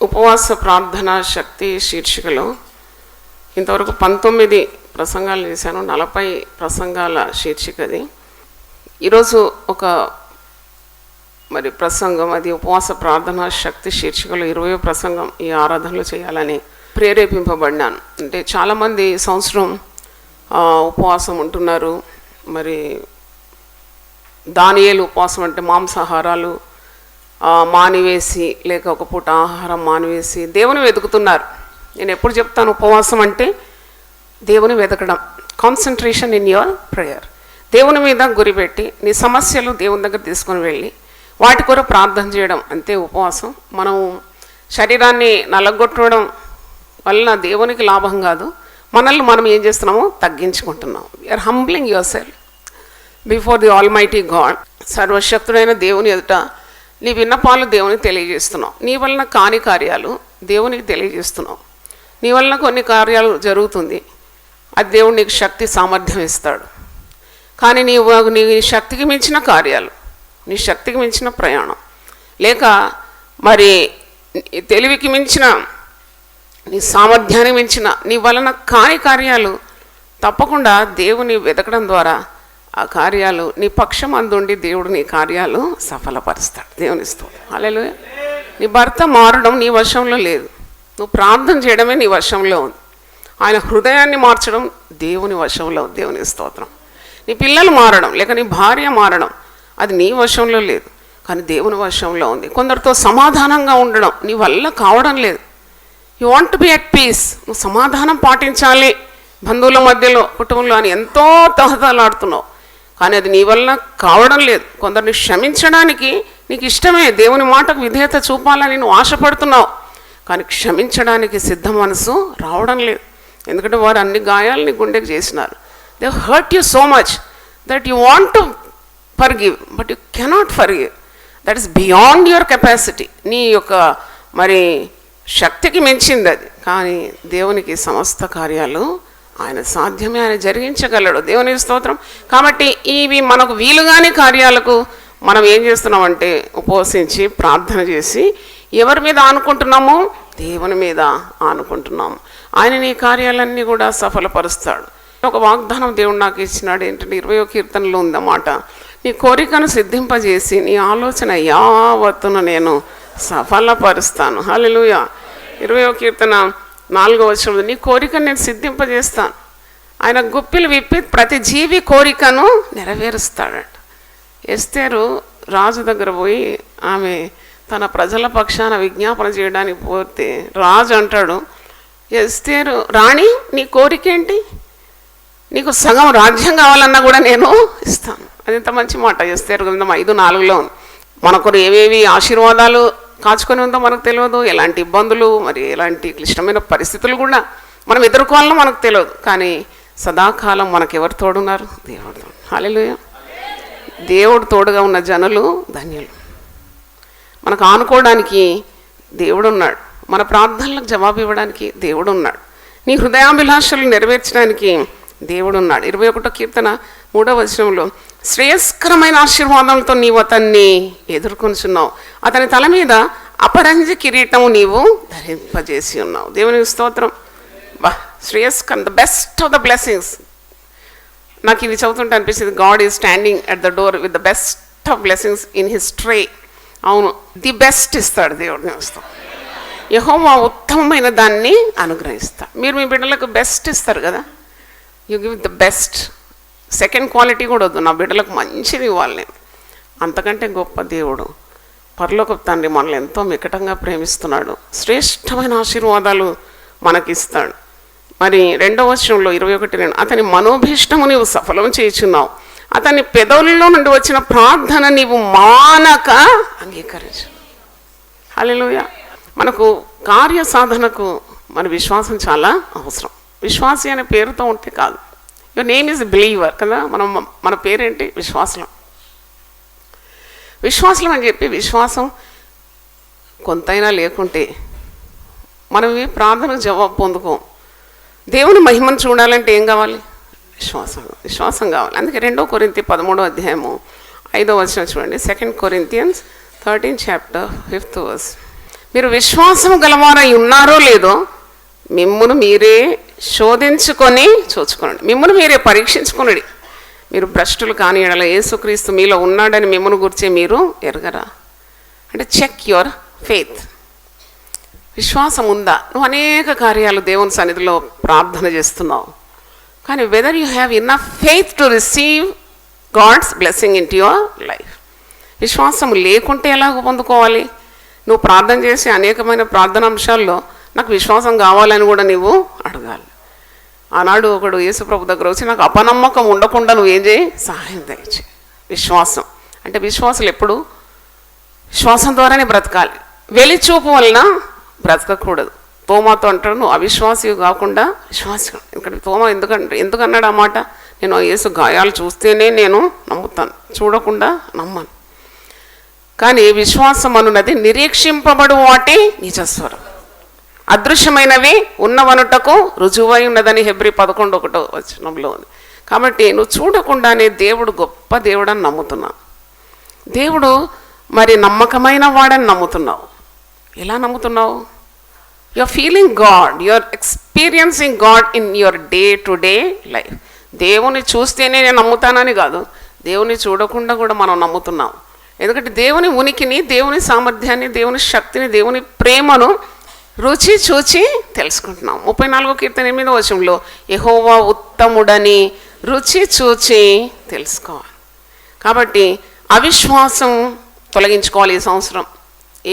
ఉపవాస ప్రార్థన శక్తి శీర్షికలో ఇంతవరకు 19 ప్రసంగాలు చేశాను. 40 ప్రసంగాల శీర్షికది. ఈరోజు ఒక ప్రసంగం, అది ఉపవాస ప్రార్థన శక్తి శీర్షికలో 20వ ప్రసంగం ఈ ఆరాధనలో చేయాలని ప్రేరేపింపబడినాను. అంటే చాలామంది సంవత్సరం ఉపవాసం ఉంటున్నారు. మరి దానియేలు ఉపవాసం అంటే మాంసాహారాలు మానివేసి, లేక ఒక పూట ఆహారం మానివేసి దేవుని వెతుకుతున్నారు. నేను ఎప్పుడు చెప్తాను, ఉపవాసం అంటే దేవుని వెతకడం, కాన్సన్ట్రేషన్ ఇన్ యువర్ ప్రేయర్. దేవుని మీద గురిపెట్టి నీ సమస్యలు దేవుని దగ్గర తీసుకొని వెళ్ళి వాటి కొరకు ప్రార్థన చేయడం, అంతే ఉపవాసం. మనం శరీరాన్ని నలగొట్టడం వలన దేవునికి లాభం కాదు, మనల్ని మనం ఏం చేస్తున్నామో తగ్గించుకుంటున్నాం. You're humbling yourself before the almighty God. సర్వశక్తుడైన దేవుని ఎదుట నీ విన్నపాలు దేవునికి తెలియజేస్తున్నావు. నీ వలన కాని కార్యాలు దేవునికి తెలియజేస్తున్నావు. నీ వలన కొన్ని కార్యాలు జరుగుతుంది, అది దేవుడు నీకు శక్తి సామర్థ్యం ఇస్తాడు. కానీ నీ శక్తికి మించిన కార్యాలు, నీ శక్తికి మించిన ప్రయాణం, లేక మరి తెలివికి మించిన, నీ సామర్థ్యానికి మించిన, నీ వలన కాని కార్యాలు తప్పకుండా దేవుని వెతకడం ద్వారా ఆ కార్యాలు నీ పక్షం అందుండి దేవుడు నీ కార్యాలు సఫలపరుస్తాడు. దేవుని స్తోత్రం. హల్లెలూయా. నీ భర్త మారడం నీ వశంలో లేదు, నువ్వు ప్రార్థన చేయడమే నీ వశంలో ఉంది. ఆయన హృదయాన్ని మార్చడం దేవుని వశంలో ఉంది. దేవుని స్తోత్రం. నీ పిల్లలు మారడం, లేక నీ భార్య మారడం, అది నీ వశంలో లేదు, కానీ దేవుని వశంలో ఉంది. కొందరితో సమాధానంగా ఉండడం నీ వల్ల కావడం లేదు. You want to be at peace. నువ్వు సమాధానం పాటించాలి బంధువుల మధ్యలో, కుటుంబంలో అని ఎంతో తహతలాడుతున్నావు, కానీ అది నీ వల్ల కావడం లేదు. కొందరిని క్షమించడానికి నీకు ఇష్టమే, దేవుని మాటకు విధేయత చూపాలని నువ్వు ఆశపడుతున్నావు, కానీ క్షమించడానికి సిద్ధ మనసు రావడం లేదు. ఎందుకంటే వారు అన్ని గాయాలు నీ గుండెకి చేసినారు. They hurt you so much that you want to forgive, but you cannot forgive. That is beyond your capacity. నీ యొక్క మరి శక్తికి మించింది అది. కానీ దేవునికి సమస్త కార్యాలు ఆయన సాధ్యమే, ఆయన జరిగించగలడు. దేవుని స్తోత్రం. కాబట్టి ఇవి మనకు వీలుగాని కార్యాలకు మనం ఏం చేస్తున్నామంటే ఉపవసించి ప్రార్థన చేసి ఎవరి మీద ఆనుకుంటున్నామో దేవుని మీద ఆనుకుంటున్నాము. ఆయన నీ కార్యాలన్నీ కూడా సఫలపరుస్తాడు. ఒక వాగ్దానం దేవుడు నాకు ఇచ్చినాడు. ఏంటంటే 20వ కీర్తనలో ఉందన్నమాట, నీ కోరికను సిద్ధింపజేసి నీ ఆలోచన యావత్తును నేను సఫలపరుస్తాను. హల్లెలూయా. 20వ కీర్తన 4వ వచనం, నీ కోరికను నేను సిద్ధింపజేస్తాను. ఆయన గుప్పిలు విప్పి ప్రతి జీవి కోరికను నెరవేరుస్తాడట. ఎస్తేరు రాజు దగ్గర పోయి ఆమె తన ప్రజల పక్షాన విజ్ఞాపన చేయడానికి పోతే రాజు అంటాడు, ఎస్తేరు రాణి, నీ కోరిక ఏంటి? నీకు సగం రాజ్యం కావాలన్నా కూడా నేను ఇస్తాను. అది ఎంత మంచి మాట. ఎస్తేరు గ్రంథం 5:4లో ఉంది. మనకు ఏవేవి ఆశీర్వాదాలు కాచుకొని ఉందో మనకు తెలియదు, ఎలాంటి ఇబ్బందులు, మరి ఎలాంటి క్లిష్టమైన పరిస్థితులు కూడా మనం ఎదుర్కోవాలో మనకు తెలియదు, కానీ సదాకాలం మనకు ఎవరు తోడున్నారు? దేవుడు తోడు. హల్లెలూయా. దేవుడు తోడుగా ఉన్న జనులు ధన్యులు. మనకు ఆనుకోవడానికి దేవుడు ఉన్నాడు, మన ప్రార్థనలకు జవాబు ఇవ్వడానికి దేవుడు ఉన్నాడు, నీ హృదయాభిలాషలు నెరవేర్చడానికి దేవుడు ఉన్నాడు. 21వ కీర్తన 3వ వచనంలో, శ్రేయస్కరమైన ఆశీర్వాదాలతో నీవు అతన్ని ఎదుర్కొంటున్నావు, అతని తల మీద అపరంజి కిరీటము నీవు ధరింపజేసి ఉన్నావు. దేవుని స్తోత్రం. శ్రేయస్కరం, the best of the blessings. నాకు ఇది చదువుతుంటే అనిపిస్తుంది, God is standing at the door with the best of blessings in his tray. అవును, ది బెస్ట్ ఇస్తాడు దేవుడు. నేస్తాం యెహోవా ఉత్తమమైన దాన్ని అనుగ్రహిస్తాడు. మీరు మీ బిడ్డలకు బెస్ట్ ఇస్తారు కదా, you give the best. Second quality కూడా వద్దు, నా బిడ్డలకు మంచిది ఇవ్వాలి నేను. అంతకంటే గొప్ప దేవుడు పరలోకపు తండ్రి మనల్ని ఎంతో మికటంగా ప్రేమిస్తున్నాడు, శ్రేష్టమైన ఆశీర్వాదాలు మనకిస్తాడు. మరి 2వ వచనంలో 21, అతని మనోభీష్టము నీవు సఫలం చేయుచున్నావు, అతని పెదవుల్లో నుండి వచ్చిన ప్రార్థన నీవు మానక అంగీకరించు. హల్లెలూయా. మనకు కార్య సాధనకు మన విశ్వాసం చాలా అవసరం. విశ్వాసి అనే పేరుతో ఉంటే కాదు. యువర్ నేమ్ ఈజ్ బిలీవర్ కదా. మన పేరేంటి? విశ్వాసం. విశ్వాసం అని చెప్పి విశ్వాసం కొంతైనా లేకుంటే మనం ఈ ప్రార్థనకు జవాబు పొందుకోం. దేవుని మహిమను చూడాలంటే ఏం కావాలి? విశ్వాసం కావాలి. అందుకే 2వ కొరింథీ 13వ అధ్యాయము 5వ వచనం చూడండి. 2 Corinthians 13 chapter 5th verse. మీరు విశ్వాసం గలవారై ఉన్నారో లేదో మిమ్మును మీరే శోధించుకొని చూచుకోండి, మిమ్మును మీరే పరీక్షించుకునండి. మీరు భ్రష్టులు కాని ఎడల యేసుక్రీస్తు మీలో ఉన్నాడని మిమ్మల్ని గురించి మీరు ఎరగరా? అంటే చెక్ యువర్ ఫెయిత్. విశ్వాసం ఉందా? నువ్వు అనేక కార్యాలు దేవుని సన్నిధిలో ప్రార్థన చేస్తున్నావు, కానీ whether you have enough faith to receive God's blessing into your life. విశ్వాసం లేకుంటే ఎలాగ పొందుకోవాలి? నువ్వు ప్రార్థన చేసి అనేకమైన ప్రార్థన అంశాల్లో నాకు విశ్వాసం కావాలని కూడా నువ్వు అడగాలి. ఆనాడు ఒకడు యేసుప్రభు దగ్గర వచ్చి నాకు అపనమ్మకం ఉండకుండా నువ్వేం చేయి, సహాయం దయచేయి. విశ్వాసం అంటే విశ్వాసులు ఎప్పుడు విశ్వాసం ద్వారానే బ్రతకాలి, వెలిచూపు వలన బ్రతకకూడదు. తోమాతో అంటాడు, నువ్వు అవిశ్వాసి కాకుండా విశ్వాసి. ఇక్కడ తోమ ఎందుకన్నాడు ఆ మాట? నేను యేసు గాయాలు చూస్తేనే నేను నమ్ముతాను, చూడకుండా నమ్మను. కానీ విశ్వాసం అనున్నది నిరీక్షింపబడు వాటి నిజస్వరం, అదృశ్యమైనవి ఉన్నవనుటకు రుజువై ఉన్నదని హెబ్రీ 11:1 ఉంది. కాబట్టి నువ్వు చూడకుండానే దేవుడు గొప్ప దేవుడని నమ్ముతున్నావు, దేవుడు మరి నమ్మకమైన వాడని నమ్ముతున్నావు. ఎలా నమ్ముతున్నావు? You are feeling God, you are experiencing God in your day to day life. దేవుని చూస్తేనే నేను నమ్ముతానని కాదు, దేవుని చూడకుండా కూడా మనం నమ్ముతున్నాం. ఎందుకంటే దేవుని ఉనికిని, దేవుని సామర్థ్యాన్ని, దేవుని శక్తిని, దేవుని ప్రేమను రుచి చూచి తెలుసుకుంటున్నాం. 34వ కీర్తన 8వ వచనంలో యెహోవా ఉత్తముడని రుచి చూచి తెలుసుకోవాలి. కాబట్టి అవిశ్వాసం తొలగించుకోవాలి. ఈ సంవత్సరం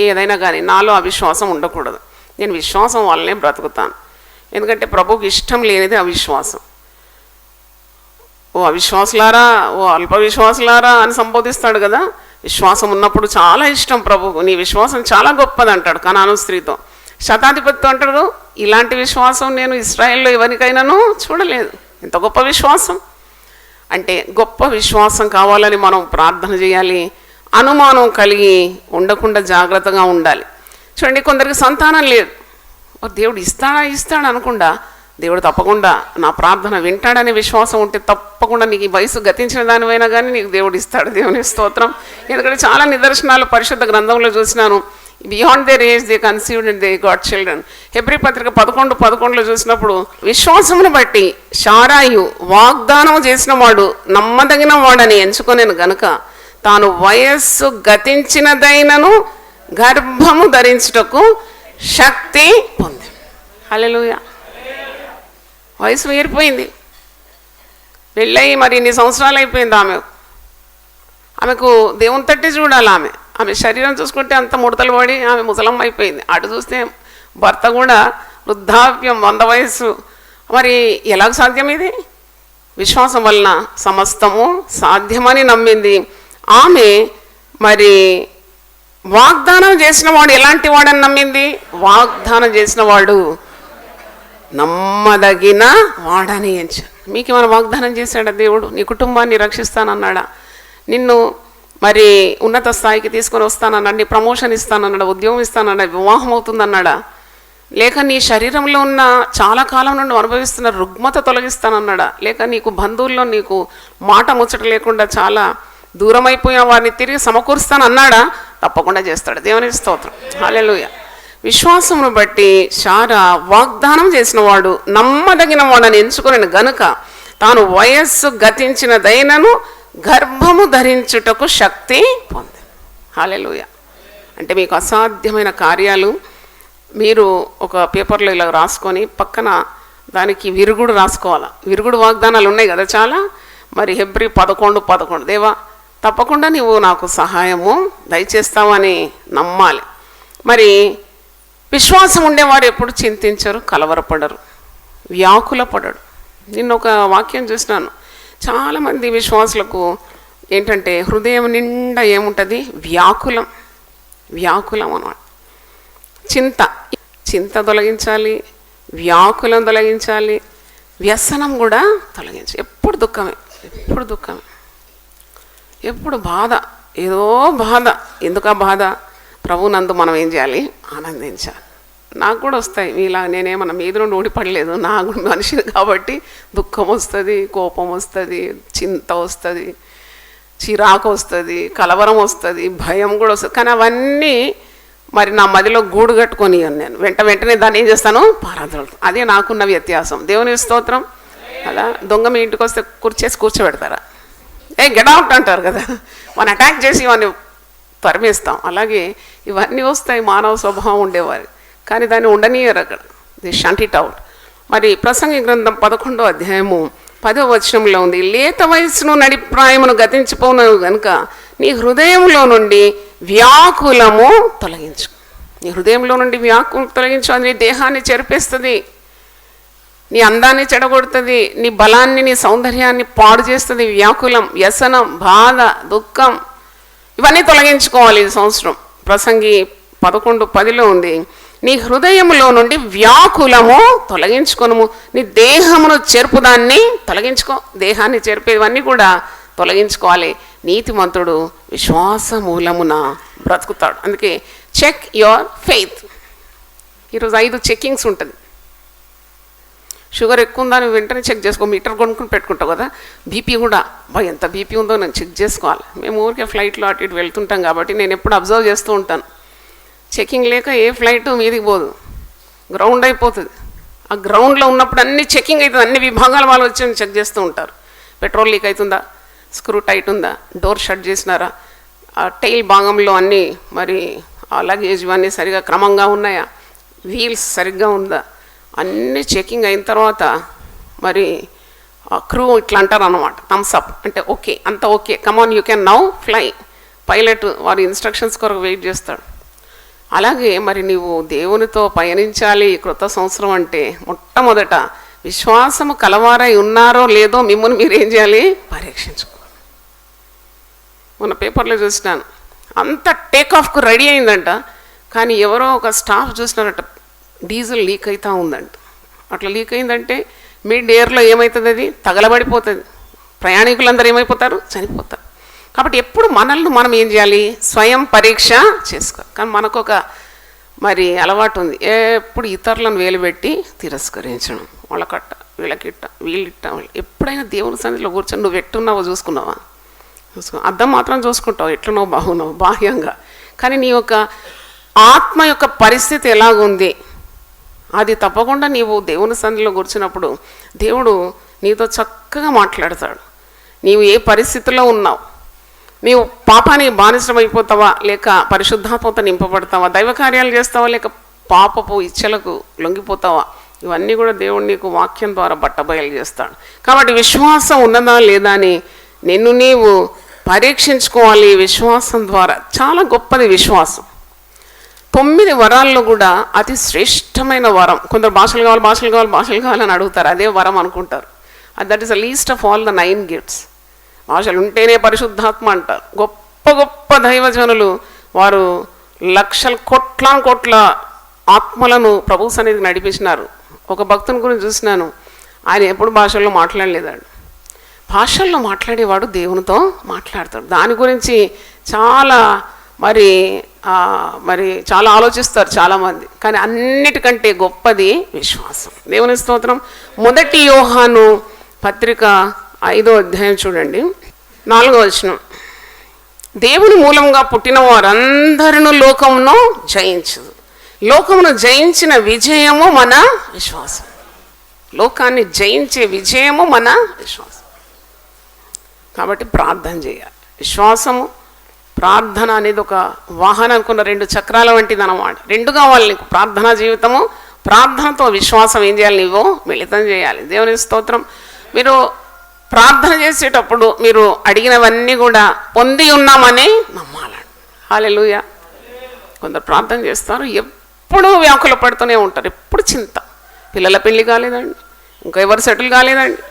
ఏదైనా కానీ నాలో అవిశ్వాసం ఉండకూడదు. నేను విశ్వాసం వల్లనే బ్రతుకుతాను. ఎందుకంటే ప్రభువుకి ఇష్టం లేనిది అవిశ్వాసం. ఓ అవిశ్వాసులారా, ఓ అల్ప విశ్వాసులారా అని సంబోధిస్తాడు కదా. విశ్వాసం ఉన్నప్పుడు చాలా ఇష్టం ప్రభువుకు, నీ విశ్వాసం చాలా గొప్పది అంటాడు కనాను స్త్రీతో. శతాధిపతితో అంటాడు, ఇలాంటి విశ్వాసం నేను ఇశ్రాయేల్లో ఎవరికైనాను చూడలేదు. ఎంత గొప్ప విశ్వాసం అంటే, గొప్ప విశ్వాసం కావాలని మనం ప్రార్థన చేయాలి. అనుమానం కలిగి ఉండకుండా జాగ్రత్తగా ఉండాలి. చూడండి, కొందరికి సంతానం లేదు, దేవుడు ఇస్తాడా అనకుండా దేవుడు తప్పకుండా నా ప్రార్థన వింటాడనే విశ్వాసం ఉంటే తప్పకుండా నీకు ఈ వయసు గతించిన దానివైనా కానీ నీకు దేవుడు ఇస్తాడు. దేవుని స్తోత్రం. ఎందుకంటే చాలా నిదర్శనాలు పరిశుద్ధ గ్రంథంలో చూసినాను. Beyond their age they conceived and they got children. Hebrew పత్రిక 11:11 చూసినప్పుడు విశ్వాసమును బట్టి శారాయు వాగ్దానం చేసిన వాడు నమ్మదగిన వాడని ఎంచుకొనేను గనుక తాను వయస్సు గతించినదైనను గర్భము ధరించుటకు శక్తి పొంది. హల్లెలూయా. వయసు మీరిపోయింది, పెళ్ళయి మరి ఇన్ని సంవత్సరాలు అయిపోయింది. ఆమెకు దేవుని తట్టి చూడాలి. ఆమె శరీరం చూసుకుంటే అంత ముడతలు పడి ఆమె ముసలమ్మ అయిపోయింది. అటు చూస్తే భర్త కూడా వృద్ధాప్యం, 100 వయసు. మరి ఎలాగ సాధ్యం ఇది? విశ్వాసం వలన సమస్తము సాధ్యమని నమ్మింది ఆమె. మరి వాగ్దానం చేసిన వాడు ఎలాంటి వాడని నమ్మింది? వాగ్దానం చేసిన వాడు నమ్మదగిన వాడని ఎంచాను. మీకు ఏమైనా వాగ్దానం చేశాడా దేవుడు? నీ కుటుంబాన్ని రక్షిస్తానన్నాడా? నిన్ను మరి ఉన్నత స్థాయికి తీసుకొని వస్తానన్నాడు, నీ ప్రమోషన్ ఇస్తానన్నాడా, ఉద్యోగం ఇస్తానన్నాడా, వివాహం అవుతుందన్నాడా? లేక నీ శరీరంలో ఉన్న చాలా కాలం నుండి అనుభవిస్తున్న రుగ్మత తొలగిస్తానన్నాడా? లేక నీకు బంధువుల్లో నీకు మాట ముచ్చట లేకుండా చాలా దూరం అయిపోయిన వారిని తిరిగి సమకూరుస్తానన్నాడా? తప్పకుండా చేస్తాడు. దేవుని స్తోత్రం. హల్లెలూయా. విశ్వాసమును బట్టి శారా వాగ్దానం చేసిన వాడు నమ్మదగిన వాడని ఎంచుకుని గనుక తాను వయస్సు గతించినదైనను గర్భము ధరించుటకు శక్తి పొంది. హల్లెలూయా. అంటే మీకు అసాధ్యమైన కార్యాలు మీరు ఒక పేపర్లో ఇలా రాసుకొని పక్కన దానికి విరుగుడు రాసుకోవాలి. విరుగుడు వాగ్దానాలు ఉన్నాయి కదా చాలా. మరి హెబ్రీ 11:11 దేవా తప్పకుండా నీవు నాకు సహాయము దయచేస్తావని నమ్మాలి. మరి విశ్వాసం ఉండేవారు ఎప్పుడు చింతించరు, కలవరపడరు, వ్యాకుల పడడు. నిన్న ఒక వాక్యం చూసినాను. చాలామంది విశ్వాసులకు ఏంటంటే హృదయం నిండా ఏముంటుంది? వ్యాకులం అన్నమాట. చింత తొలగించాలి, వ్యాకులం తొలగించాలి, వ్యసనం కూడా తొలగించాలి. ఎప్పుడు దుఃఖమే, ఎప్పుడు బాధ, ఏదో బాధ. ఎందుకా బాధ? ప్రభు నందు మనం ఏం చేయాలి? ఆనందించాలి. నాకు కూడా వస్తాయి ఇలా, నేనేమన్నా మీద నుండి ఊడిపడలేదు. నాకు మనిషిని కాబట్టి దుఃఖం వస్తుంది, కోపం వస్తుంది, చింత వస్తుంది, చిరాకు వస్తుంది, కలవరం వస్తుంది, భయం కూడా వస్తుంది. కానీ అవన్నీ మరి నా మదిలో గూడు కట్టుకొని నేను వెంటనే దాన్ని ఏం చేస్తాను, పారదోలుతాను. అదే నాకున్న వ్యత్యాసం. దేవుని స్తోత్రం. అలా దొంగ మీ ఇంటికి వస్తే కూర్చోబెడతారా? గెట్ అవుట్ అంటారు కదా, మనం అటాక్ చేసి ఇవన్నీ తరిమేస్తాం. అలాగే ఇవన్నీ వస్తాయి మానవ స్వభావం ఉండేవారు, కానీ దాన్ని ఉండనీయరు అక్కడ. The shunt it out. మరి ప్రసంగి గ్రంథం 11వ అధ్యాయము 10వ వచనంలో ఉంది, లేత వయస్సును నడిప్రాయమును గతించిపోను గనుక నీ హృదయంలో నుండి వ్యాకులము తొలగించు. నీ హృదయంలో నుండి వ్యాకులం తొలగించు. అది నీ దేహాన్ని చెరిపేస్తుంది, నీ అందాన్ని చెడగొడుతుంది, నీ బలాన్ని నీ సౌందర్యాన్ని పాడు చేస్తుంది. వ్యాకులం, వ్యసనం, బాధ, దుఃఖం ఇవన్నీ తొలగించుకోవాలి ఈ సంవత్సరం. ప్రసంగి 11:10లో ఉంది, నీ హృదయంలో నుండి వ్యాకులము తొలగించుకొనుము, నీ దేహమును చెరుపుదాన్ని తొలగించుకో. దేహాన్ని చెరిపేవన్నీ కూడా తొలగించుకోవాలి. నీతిమంతుడు విశ్వాస మూలమున బ్రతుకుతాడు. అందుకే చెక్ యువర్ ఫెయిత్. ఈరోజు 5 చెక్కింగ్స్ ఉంటుంది. షుగర్ ఎక్కువ ఉందా నువ్వు వెంటనే చెక్ చేసుకో. మీటర్ కొనుక్కుని పెట్టుకుంటావు కదా. బీపీ కూడా, ఎంత బీపీ ఉందో నేను చెక్ చేసుకోవాలి. మేము ఊరికే ఫ్లైట్లో అటు ఇటు వెళ్తుంటాం కాబట్టి నేను ఎప్పుడు అబ్జర్వ్ చేస్తూ ఉంటాను. చెకింగ్ లేక ఏ ఫ్లైట్ మీదికి పోదు, గ్రౌండ్ అయిపోతుంది. ఆ గ్రౌండ్లో ఉన్నప్పుడు అన్ని చెకింగ్ అవుతుంది. అన్ని విభాగాల వాళ్ళు వచ్చి చెక్ చేస్తూ ఉంటారు. పెట్రోల్ లీక్ అవుతుందా, స్క్రూ టైట్ ఉందా, డోర్ షట్ చేసినారా, ఆ టైల్ భాగంలో అన్నీ మరి ఆ లగేజ్ ఇవన్నీ సరిగా క్రమంగా ఉన్నాయా, వీల్స్ సరిగ్గా ఉందా, అన్నీ చెకింగ్ అయిన తర్వాత మరి క్రూ ఇట్లా అంటారు అన్నమాట, థమ్స్ అప్ అంటే ఓకే, అంత okay, come on you can now fly. Pilot వారి ఇన్స్ట్రక్షన్స్ కొరకు వెయిట్ చేస్తాడు. అలాగే మరి నీవు దేవునితో పయనించాలి కృత సంవత్సరం అంటే మొట్టమొదట విశ్వాసము కలవారై ఉన్నారో లేదో మిమ్మల్ని మీరు ఏం చేయాలి, పరీక్షించుకోవాలి. మొన్న పేపర్లో చూసినాను, అంత టేక్ ఆఫ్కు రెడీ అయిందంట, కానీ ఎవరో ఒక స్టాఫ్ చూసినారట, డీజిల్ లీక్ అవుతూ ఉందంట. అట్లా లీక్ అయిందంటే మిడ్ ఎయిర్లో ఏమవుతుంది, అది తగలబడిపోతుంది. ప్రయాణికులందరూ ఏమైపోతారు, చనిపోతారు. కాబట్టి ఎప్పుడు మనల్ని మనం ఏం చేయాలి, స్వయం పరీక్ష చేసుకోవాలి. కానీ మనకు ఒక మరి అలవాటు ఉంది, ఎప్పుడు ఇతరులను వేలుపెట్టి తిరస్కరించడం. వాళ్ళకట్ట, వీళ్ళకిట్ట, వీళ్ళిట్ట. ఎప్పుడైనా దేవుని సన్నిధిలో కూర్చొని నువ్వు ఎట్టున్నావో చూసుకున్నావా, అద్దం మాత్రం చూసుకుంటావు, ఎట్లున్నావు, బాగున్నావు బాహ్యంగా. కానీ నీ యొక్క ఆత్మ యొక్క పరిస్థితి ఎలాగుంది, అది తప్పకుండా నీవు దేవుని సన్నిధిలో కూర్చున్నప్పుడు దేవుడు నీతో చక్కగా మాట్లాడతాడు. నీవు ఏ పరిస్థితిలో ఉన్నావు, నీవు పాపానికి బానిసమైపోతావా, లేక పరిశుద్ధాత్మతో నింపబడతావా, దైవ కార్యాలు చేస్తావా, లేక పాపపు ఇచ్చలకు లొంగిపోతావా, ఇవన్నీ కూడా దేవుడు నీకు వాక్యం ద్వారా బట్టబయలు చేస్తాడు. కాబట్టి విశ్వాసం ఉన్నదా లేదా అని నిన్ను నీవు పరీక్షించుకోవాలి. విశ్వాసం ద్వారా చాలా గొప్పది విశ్వాసం. 9 వరాల్లో కూడా అతి శ్రేష్టమైన వరం. కొందరు భాషలు కావాలని అడుగుతారు, అదే వరం అనుకుంటారు. That is the least of all the 9 gifts. భాషలు ఉంటేనే పరిశుద్ధాత్మ అంటారు. గొప్ప గొప్ప దైవజనులు వారు లక్షల కోట్ల ఆత్మలను ప్రభు సన్నిధికి నడిపించినారు. ఒక భక్తుని గురించి చూసినాను, ఆయన ఎప్పుడు భాషల్లో మాట్లాడలేదాడు. భాషల్లో మాట్లాడేవాడు దేవునితో మాట్లాడతాడు. దాని గురించి చాలా మరి చాలా ఆలోచిస్తారు చాలామంది. కానీ అన్నిటికంటే గొప్పది విశ్వాసం. దేవుని స్తోత్రం. 1 యోహాను పత్రిక 5వ అధ్యాయం చూడండి, 4వ వచనం. దేవుని మూలంగా పుట్టిన వారందరినూ లోకమును జయించదు. లోకమును జయించిన విజయము మన విశ్వాసం. లోకాన్ని జయించే విజయము మన విశ్వాసం. కాబట్టి ప్రార్థన చేయాలి. విశ్వాసము, ప్రార్థన అనేది ఒక వాహనం అనుకున్న 2 చక్రాల వంటిది అన్నమాట. 2 కావాలి నీకు. ప్రార్థనా జీవితము, ప్రార్థనతో విశ్వాసం ఏం చేయాలి, నీవు మిళితం చేయాలి. దేవుని స్తోత్రం. మీరు ప్రార్థన చేసేటప్పుడు మీరు అడిగినవన్నీ కూడా పొంది ఉన్నామని నమ్మాలండి. హల్లెలూయా. కొందరు ప్రార్థన చేస్తారు, ఎప్పుడూ వ్యాకుల పడుతూనే ఉంటారు, ఎప్పుడు చింత. పిల్లల పెళ్ళి కాలేదండి, ఇంకా ఎవరు సెటిల్ కాలేదండి,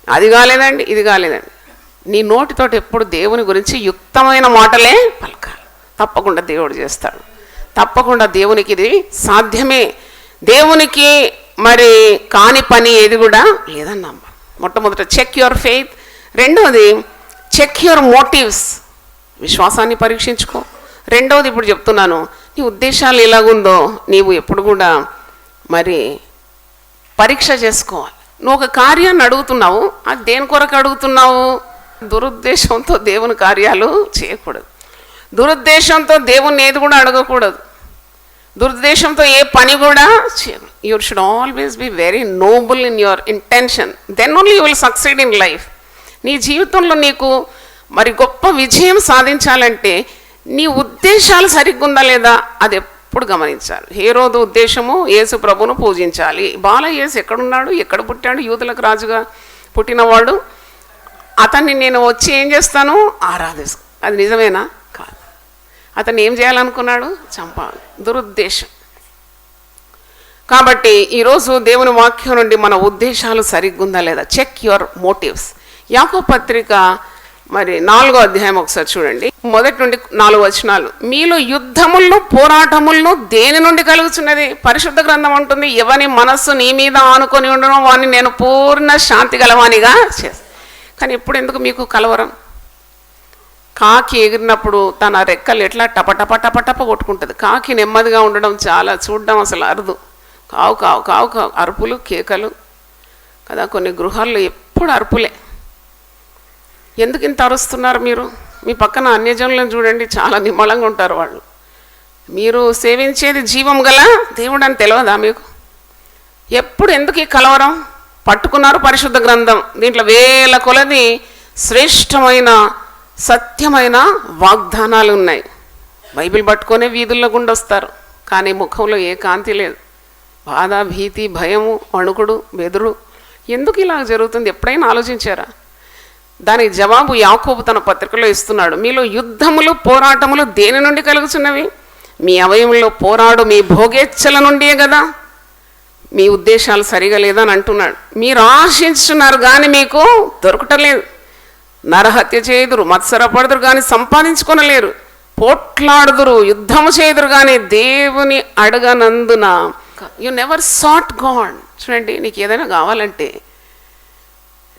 అది కాలేదండి, ఇది కాలేదండి. నీ నోటితోటి ఎప్పుడు దేవుని గురించి యుక్తమైన మాటలే పలకాలి. తప్పకుండా దేవుడు చేస్తాడు. తప్పకుండా దేవునికి ఇది సాధ్యమే. దేవునికి మరి కాని పని ఏది కూడా లేదని నమ్మ. మొట్టమొదట చెక్ యువర్ ఫెయిత్. రెండవది చెక్ యువర్ మోటివ్స్. విశ్వాసాన్ని పరీక్షించుకో. రెండవది ఇప్పుడు చెప్తున్నాను, నీ ఉద్దేశాలు ఎలాగుందో నీవు ఎప్పుడు కూడా మరి పరీక్ష చేసుకోవాలి. నువ్వు ఒక కార్యాన్ని అడుగుతున్నావు, అది దేని కొరకు అడుగుతున్నావు? దురుద్దేశంతో దేవుని కార్యాలు చేయకూడదు. దురుద్దేశంతో దేవుణ్ణి ఏది కూడా అడగకూడదు. దురుద్దేశంతో ఏ పని కూడా చేయకూడదు. You should always be very noble in your intention, then only you will succeed in life. నీ జీవితంలో నీకు మరి గొప్ప విజయం సాధించాలంటే నీ ఉద్దేశాలు సరిగ్గా ఉందా లేదా అది ఎప్పుడు గమనించాలి. హేరోదు ఉద్దేశము యేసు ప్రభును పూజించాలి. యేసు ఎక్కడున్నాడు, ఎక్కడ పుట్టాడు, యూదులకు రాజుగా పుట్టినవాడు, అతన్ని నేను వచ్చి ఏం చేస్తాను, ఆరాధిస్తాను. అది నిజమేనా? కాదు. అతన్ని ఏం చేయాలనుకున్నాడు? చంపాలి. దురుద్దేశం. కాబట్టి ఈరోజు దేవుని వాక్యం నుండి మన ఉద్దేశాలు సరిగ్గా ఉందా లేదా, చెక్ యువర్ మోటివ్స్. యాకోబు పత్రిక మరి 4వ అధ్యాయం ఒకసారి చూడండి, 1 నుండి 4 వచనాలు. మీలో యుద్ధములను పోరాటములను దేని నుండి కలుగుతున్నది? పరిశుద్ధ గ్రంథం ఉంటుంది, ఎవని మనస్సు నీ మీద ఆనుకొని ఉండనో వాడిని నేను పూర్ణ శాంతి గలవానిగా చేస్తాను. కానీ ఇప్పుడు ఎందుకు మీకు కలవరం? కాకి ఎగిరినప్పుడు తన రెక్కలు ఎట్లా టపటప టపటప కొట్టుకుంటుంది. కాకి నెమ్మదిగా ఉండడం చాలా చూడడం అసలు అరుదు. కావు కావు కావు కావు అరుపులు, కేకలు కదా. కొన్ని గృహాల్లో ఎప్పుడు అరుపులే. ఎందుకు ఇంత అరుస్తున్నారు మీరు? మీ పక్కన అన్యజనులను చూడండి, చాలా నిమ్మలంగా ఉంటారు వాళ్ళు. మీరు సేవించేది జీవం గల దేవుడు అని తెలియదా మీకు? ఎప్పుడు ఎందుకు ఈ కలవరం? పట్టుకున్నారు పరిశుద్ధ గ్రంథం, దీంట్లో వేల కొలది శ్రేష్టమైన సత్యమైన వాగ్దానాలు ఉన్నాయి. బైబిల్ పట్టుకొనే వీధుల్లో గుండా వస్తారు, కానీ ముఖంలో ఏ కాంతి లేదు. బాధ, భీతి, భయము, వణుకుడు, బెదురు. ఎందుకు ఇలా జరుగుతుంది? ఎప్పుడైనా ఆలోచించారా? దానికి జవాబు యాకోబు తన పత్రికలో ఇస్తున్నాడు. మీలో యుద్ధములు పోరాటములు దేని నుండి కలుగుతున్నవి? మీ అవయవంలో పోరాడు మీ భోగేచ్ఛల నుండియే కదా. మీ ఉద్దేశాలు సరిగా లేదని అంటున్నాడు. మీరు ఆశించున్నారు కానీ మీకు దొరకటలేదు. నరహత్య చేయుదురు, మత్సరపడుదురు కానీ సంపాదించుకొనలేరు. పోట్లాడుదురు, యుద్ధము చేయుదురు కానీ దేవుని అడగనందున. You never sought God. చూడండి, నీకు ఏదైనా కావాలంటే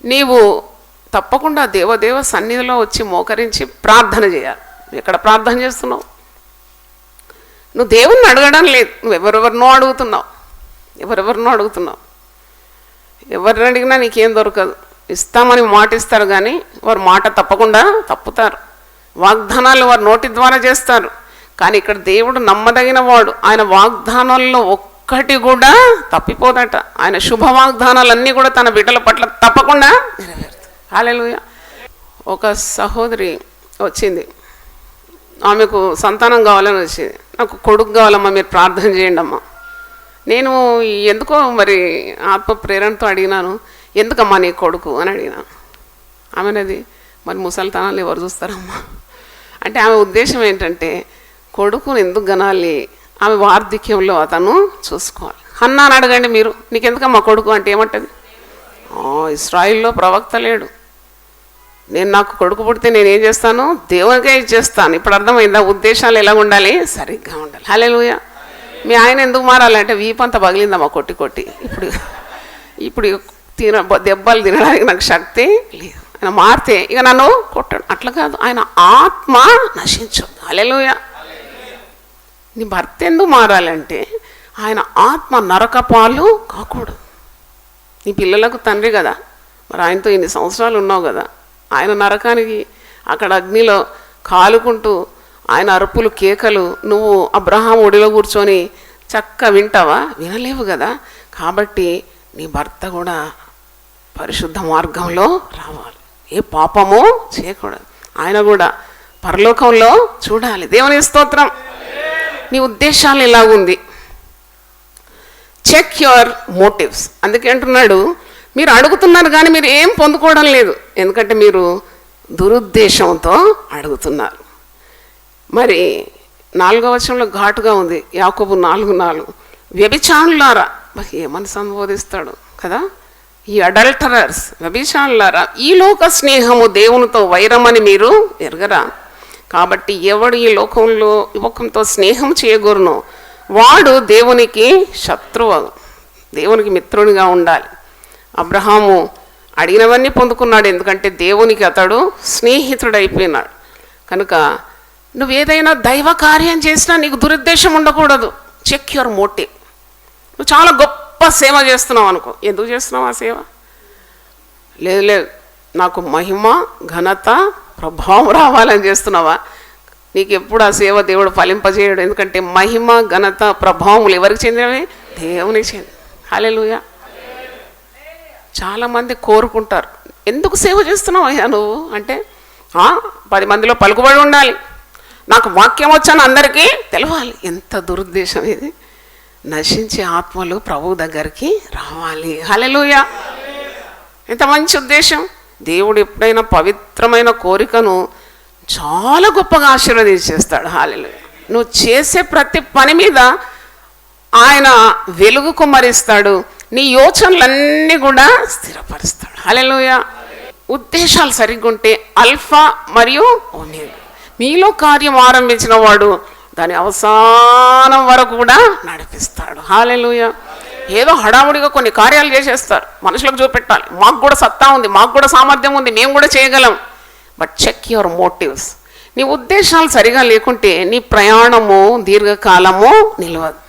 నీవు తప్పకుండా దేవదేవ సన్నిధిలో వచ్చి మోకరించి ప్రార్థన చేయాలి. ఎక్కడ ప్రార్థన చేస్తున్నావు? నువ్వు దేవుణ్ణి అడగడం లేదు, నువ్వు ఎవరెవరినో అడుగుతున్నావు. ఎవరిని అడిగినా నీకేం దొరకదు. ఇస్తామని మాట ఇస్తారు కానీ వారు మాట తప్పకుండా తప్పుతారు. వాగ్దానాలు వారు నోటి ద్వారా చేస్తారు, కానీ ఇక్కడ దేవుడు నమ్మదగిన వాడు. ఆయన వాగ్దానాల్లో ఒక్కటి కూడా తప్పిపోదట. ఆయన శుభ వాగ్దానాలన్నీ కూడా తన బిడ్డల పట్ల తప్పకుండా నెరవేరుతాయి. హల్లెలూయా. ఒక సహోదరి వచ్చింది, ఆమెకు సంతానం కావాలని వచ్చింది. నాకు కొడుకు కావాలమ్మా, మీరు ప్రార్థన చేయండి అమ్మా. నేను ఎందుకో మరి ఆత్మ ప్రేరణతో అడిగినాను, ఎందుకమ్మా నీ కొడుకు అని అడిగినాను. ఆమెనది మరి ముసలితనాలు ఎవరు చూస్తారమ్మా అంటే ఆమె ఉద్దేశం ఏంటంటే కొడుకును ఎందుకు గనాలి, ఆమె వార్ధక్యంలో అతను చూసుకోవాలి. హన్నాను అడగండి మీరు, నీకెందుకమ్మా కొడుకు అంటే ఏమంటుంది? ఇశ్రాయిల్లో ప్రవక్త లేడు, నాకు కొడుకు పుడితే నేనేం చేస్తాను, దేవునికే ఇచ్చేస్తాను. ఇప్పుడు అర్థమైందా? ఉద్దేశాలు ఎలా ఉండాలి? సరిగ్గా ఉండాలి. హల్లెలూయా. మీ ఆయన ఎందుకు మారాలంటే వీపంతా పగిలిందమ్మా కొట్టి కొట్టి, ఇప్పుడు దెబ్బలు తినడానికి నాకు శక్తి లేదు. ఆయన మారితే ఇక నన్ను కొట్టాడు. అట్లా కాదు, ఆయన ఆత్మ నశించదు. హల్లెలూయా. నీ భర్త ఎందుకు మారాలంటే ఆయన ఆత్మ నరకపాలు కాకూడదు. నీ పిల్లలకు తండ్రి కదా, మరి ఆయనతో ఇన్ని సంవత్సరాలు ఉన్నావు కదా. ఆయన నరకానికి అక్కడ అగ్నిలో కాలుకుంటూ ఆయన అరుపులు, కేకలు నువ్వు అబ్రహాం ఒడిలో కూర్చొని చక్క వింటావా? వినలేవు కదా. కాబట్టి నీ భర్త కూడా పరిశుద్ధ మార్గంలో రావాలి, ఏ పాపము చేయకూడదు. ఆయన కూడా పరలోకంలో చూడాలి. దేవుని స్తోత్రం. నీ ఉద్దేశాలు ఎలాగుంది? Check your motives. అందుకే అంటున్నాడు, మీరు అడుగుతున్నారు కానీ మీరు ఏం పొందుకోవడం లేదు, ఎందుకంటే మీరు దురుద్దేశంతో అడుగుతున్నారు. మరి 4వ వచనంలో ఘాటుగా ఉంది. యాకోబు 4:4 వ్యభిచారులారా, ఏమని సంబోధిస్తాడు కదా, ఈ అడల్టరర్స్, వ్యభిచారులారా, ఈ లోక స్నేహము దేవునితో వైరమని మీరు ఎరగరా? కాబట్టి ఎవడు ఈ లోకంతో స్నేహం చేయగోరునో వాడు దేవునికి శత్రువు, దేవునికి మిత్రునిగా ఉండాలి. అబ్రహాము అడిగినవన్నీ పొందుకున్నాడు, ఎందుకంటే దేవునికి అతడు స్నేహితుడైపోయినాడు. కనుక నువ్వేదైనా దైవ కార్యం చేసినా నీకు దురుద్దేశం ఉండకూడదు. Check your motive. నువ్వు చాలా గొప్ప సేవ చేస్తున్నావు అనుకో, ఎందుకు చేస్తున్నావు ఆ సేవ? లేదు నాకు మహిమ, ఘనత, ప్రభావం రావాలని చేస్తున్నావా? నీకు ఎప్పుడు ఆ సేవ దేవుడు ఫలింపజేయడు. ఎందుకంటే మహిమ ఘనత ప్రభావములు ఎవరికి చెందినవి? దేవునికి చెంది. హల్లెలూయా. చాలామంది కోరుకుంటారు, ఎందుకు సేవ చేస్తున్నావు అయ్యా నువ్వు అంటే 10 మందిలో పలుకుబడి ఉండాలి, నాకు వాక్యం వచ్చాను అందరికీ తెలవాలి. ఎంత దురుద్దేశం ఇది! నశించే ఆత్మలు ప్రభు దగ్గరికి రావాలి. హల్లెలూయా. ఎంత మంచి ఉద్దేశం! దేవుడు ఎప్పుడైనా పవిత్రమైన కోరికను చాలా గొప్పగా ఆశీర్వదించేస్తాడు. హల్లెలూయా. నువ్వు చేసే ప్రతి పని మీద ఆయన వెలుగు కుమ్మరిస్తాడు, నీ యోచనలన్నీ కూడా స్థిరపరుస్తాడు. హల్లెలూయా. ఉద్దేశాలు సరిగ్గా ఉంటే ఆల్ఫా మరియు ఒమేగా, మీలో కార్యం ఆరంభించిన వాడు దాని అవసానం వరకు కూడా నడిపిస్తాడు. హల్లెలూయా. ఏదో హడావుడిగా కొన్ని కార్యాలు చేసేస్తారు, మనుషులకు చూపెట్టాలి, మాకు కూడా సత్తా ఉంది, మాకు కూడా సామర్థ్యం ఉంది, మేము కూడా చేయగలం. But check your motives. నీ ఉద్దేశాలు సరిగా లేకుంటే నీ ప్రయాణము దీర్ఘకాలము నిలవదు.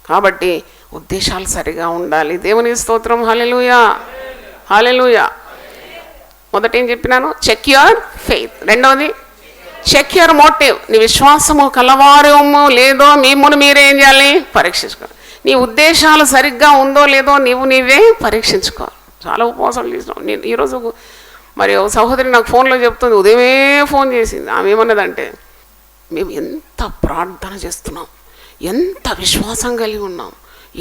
కాబట్టి ఉద్దేశాలు సరిగా ఉండాలి. దేవుని స్తోత్రం. హల్లెలూయా. హల్లెలూయా. మొదట ఏం చెప్పినాను? Check your faith. రెండవది చెక్ యువర్ మోటివ్. నీ విశ్వాసము కలవారమో లేదో మిమ్మును మీరే ఏం చేయాలి? పరీక్షించుకోవాలి. నీ ఉద్దేశాలు సరిగ్గా ఉందో లేదో నీవే పరీక్షించుకోవాలి. చాలా ఉపవాసాలు చేసినాం. నేను ఈరోజు మరి ఒక సహోదరి నాకు ఫోన్లో చెప్తుంది, ఉదయమే ఫోన్ చేసింది. ఆమె ఏమన్నదంటే, మేము ఎంత ప్రార్థన చేస్తున్నాం, ఎంత విశ్వాసం కలిగి ఉన్నాం,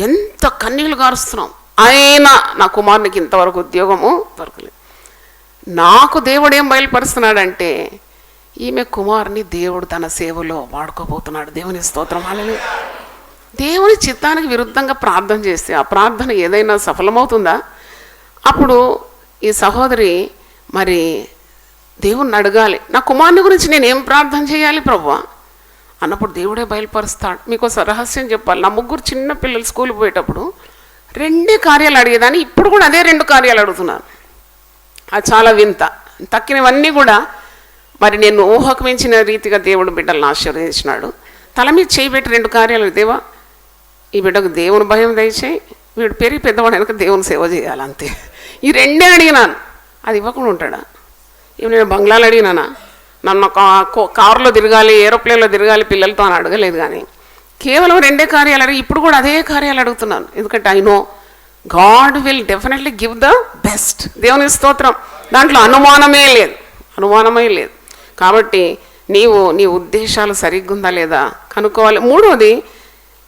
ఎంత కన్నీళ్ళు గారుస్తున్నాం, అయినా నా కుమారునికి ఇంతవరకు ఉద్యోగము దొరకలేదు. నాకు దేవుడు ఏం బయలుపరుస్తున్నాడంటే, ఈమె కుమారుని దేవుడు తన సేవలో వాడుకోబోతున్నాడు. దేవుని స్తోత్రం. హల్లెలూయా. దేవుని చిత్తానికి విరుద్ధంగా ప్రార్థన చేస్తే ఆ ప్రార్థన ఏదైనా సఫలమవుతుందా? అప్పుడు ఈ సహోదరి మరి దేవుణ్ణి అడగాలి, నా కుమారుని గురించి నేను ఏం ప్రార్థన చేయాలి ప్రభువా అన్నప్పుడు దేవుడే బయలుపరుస్తాడు. మీకు రహస్యం చెప్పాలి. నా 3 చిన్న పిల్లలు స్కూల్కి పోయేటప్పుడు 2 కార్యాలు అడిగేదాన్ని, ఇప్పుడు కూడా అదే 2 కార్యాలు అడుగుతున్నాను. అది చాలా వింత. తక్కినవన్నీ కూడా మరి నేను ఊహకు మించిన రీతిగా దేవుడు బిడ్డలను ఆశీర్వదించినాడు. తల మీద చేయబెట్టి 2 కార్యాలు, దేవా ఈ బిడ్డకు దేవుని భయం దయచేయి, వీడు పెరిగి పెద్దవాడు వెనక దేవుని సేవ చేయాలి, అంతే. ఈ 2 అడిగినాను. అది ఇవ్వకుండా ఉంటాడా? ఇవి నేను బంగ్లాలు అడిగినానా? నన్ను కారులో తిరగాలి, ఏరోప్లేన్లో తిరగాలి పిల్లలతో అని అడగలేదు. కానీ కేవలం 2 కార్యాలు అడిగి ఇప్పుడు కూడా అదే కార్యాలు అడుగుతున్నాను. ఎందుకంటే I know God will definitely give the best. దేవుని స్తోత్రం. దాంట్లో అనుమానమే లేదు. కాబట్టి నీ ఉద్దేశాలు సరిగ్గా ఉందా లేదా కనుక్కోవాలి. 3వది,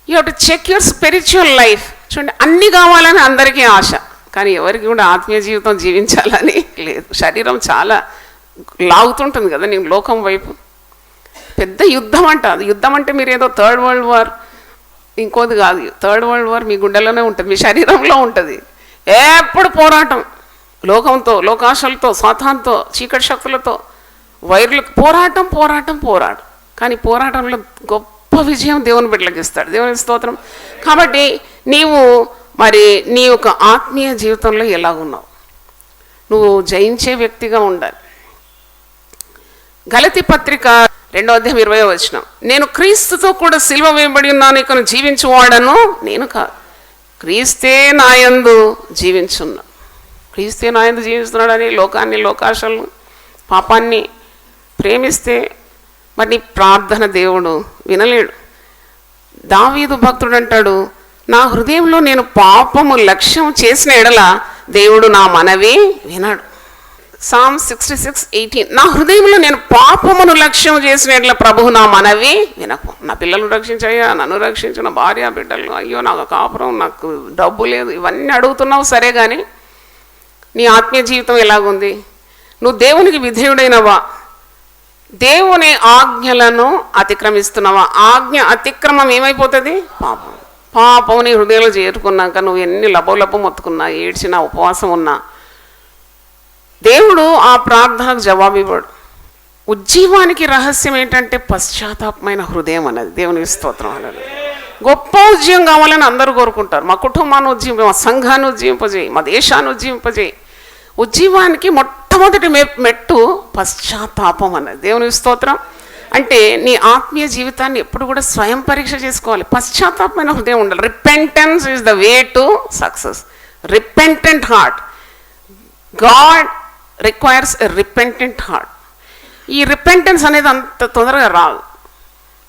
you have to check your spiritual life. చూడండి, అన్నీ కావాలని అందరికీ ఆశ, కానీ ఎవరికి కూడా ఆత్మీయ జీవితం జీవించాలని లేదు. శరీరం చాలా లాగుతుంటుంది కదా నేను లోకం వైపు. పెద్ద యుద్ధం అంట. అది యుద్ధం అంటే మీరు ఏదో 3rd World War ఇంకోది కాదు. 3rd World War మీ గుండెల్లోనే ఉంటుంది, మీ శరీరంలో ఉంటుంది. ఎప్పుడు పోరాటం, లోకంతో, లోకాశలతో, సాతానుతో, చీకటి శక్తులతో, వైర్లకు పోరాటం. కానీ పోరాటంలో గొప్ప విజయం దేవుని బిడ్డలకు ఇస్తాడు. దేవుని స్తోత్రం. కాబట్టి నీవు మరి నీ యొక్క ఆత్మీయ జీవితంలో ఎలాగున్నావు? నువ్వు జయించే వ్యక్తిగా ఉండాలి. గలతీ పత్రిక 2వ అధ్యాయం 20వ వచనం, నేను క్రీస్తుతో కూడా సిలువ వేయబడి ఉన్నాను, ఇక జీవించువాడను నేను కాదు, క్రీస్తే నాయందు జీవించున్నా. క్రీస్తే నాయందు జీవిస్తున్నాడని లోకాన్ని, లోకాశలను, పాపాన్ని ప్రేమిస్తే మరి నీ ప్రార్థన దేవుడు వినలేడు. దావీదు భక్తుడు అంటాడు, నా హృదయంలో నేను పాపము లక్ష్యం చేసిన ఎడల దేవుడు నా మనవి వినడు. Psalm 66:18, నా హృదయంలో నేను పాపమును లక్ష్యం చేసిన ఎడల ప్రభువు నా మనవి వినకు. నా పిల్లలను రక్షించయ్యా, నన్ను రక్షించు, నా భార్య బిడ్డలను, అయ్యో నాకు కాపురం, నాకు డబ్బు లేదు, ఇవన్నీ అడుగుతున్నావు సరే, కానీ నీ ఆత్మీయ జీవితం ఎలాగుంది? నువ్వు దేవునికి విధేయుడైనవా? దేవుని ఆజ్ఞలను అతిక్రమిస్తున్నావా? ఆజ్ఞ అతిక్రమం ఏమైపోతుంది? పాపం నీ హృదయంలో చేరుకున్నాక నువ్వు ఎన్ని లబోలబో మొత్తుకున్నా, ఏడ్చినా, ఉపవాసం ఉన్నా దేవుడు ఆ ప్రార్థనకు జవాబు ఇవ్వడు. ఉజ్జీవానికి రహస్యం ఏంటంటే పశ్చాత్తాపమైన హృదయం అన్నది. దేవునికి స్తోత్రం. అన్నది గొప్ప ఉజ్జీవం కావాలని అందరూ కోరుకుంటారు. మా కుటుంబాన్ని ఉజ్జీవం, మా సంఘాన్ని ఉజ్జీవింపజేయి, మా దేశాన్ని ఉజ్జీవింపజేయి. ఉజ్జీవానికి మొట్టమొదటి మెట్టు పశ్చాత్తాపం అన్నది. దేవునికి స్తోత్రం. అంటే నీ ఆత్మీయ జీవితాన్ని ఎప్పుడు కూడా స్వయం పరీక్ష చేసుకోవాలి. పశ్చాత్తాపమైన హృదయం ఉండాలి. Repentance is the way to success. Repentant heart. God requires a repentant heart. ఈ రిపెంటెన్స్ అనేది అంత తొందరగా రాదు.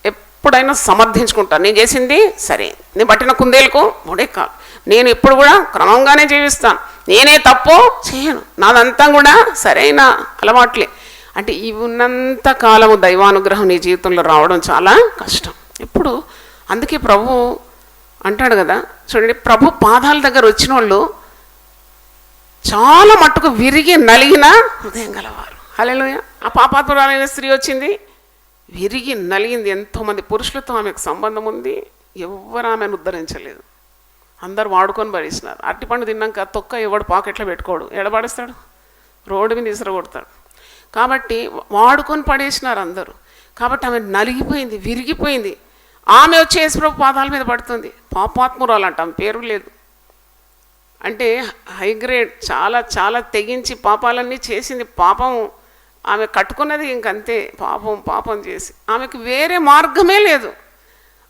ఎప్పుడైనా సమర్థించుకుంటాను, నేను చేసింది సరే, నేను పట్టిన కుందేలకు మూడే కాదు, నేను ఎప్పుడు కూడా క్రమంగానే జీవిస్తాను, నేనే తప్పు చేయను, నాదంతా కూడా సరైన అలవాట్లే అంటే ఇవి ఉన్నంత కాలము దైవానుగ్రహం నీ జీవితంలో రావడం చాలా కష్టం. ఇప్పుడు అందుకే ప్రభు అంటాడు కదా, చూడండి, ప్రభు పాదాల దగ్గర వచ్చిన వాళ్ళు చాలా మట్టుకు విరిగి నలిగిన హృదయం గలవారు. హల్లెలూయా. ఆ పాపాత్మురాలైన స్త్రీ వచ్చింది, విరిగి నలిగింది. ఎంతోమంది పురుషులతో ఆమెకు సంబంధం ఉంది, ఎవ్వరు ఆమెను ఉద్ధరించలేదు, అందరు వాడుకొని పడేసినారు. అరటిపండు తిన్నాక తొక్క ఎవడు పాకెట్లో పెట్టుకోడు, ఎడబడేస్తాడు, రోడ్డు మీద ఇసురగొడతాడు. కాబట్టి వాడుకొని పడేసినారు అందరూ. కాబట్టి ఆమె నలిగిపోయింది, విరిగిపోయింది. ఆమె వచ్చి యేసుప్రభు పాదాల మీద పడుతుంది. పాపాత్మురాలు అంట, ఆమె పేరు లేదు, అంటే హైగ్రేడ్, చాలా చాలా తెగించి పాపాలన్నీ చేసింది. పాపం ఆమె కట్టుకున్నది ఇంకంతే, పాపం చేసి ఆమెకు వేరే మార్గమే లేదు.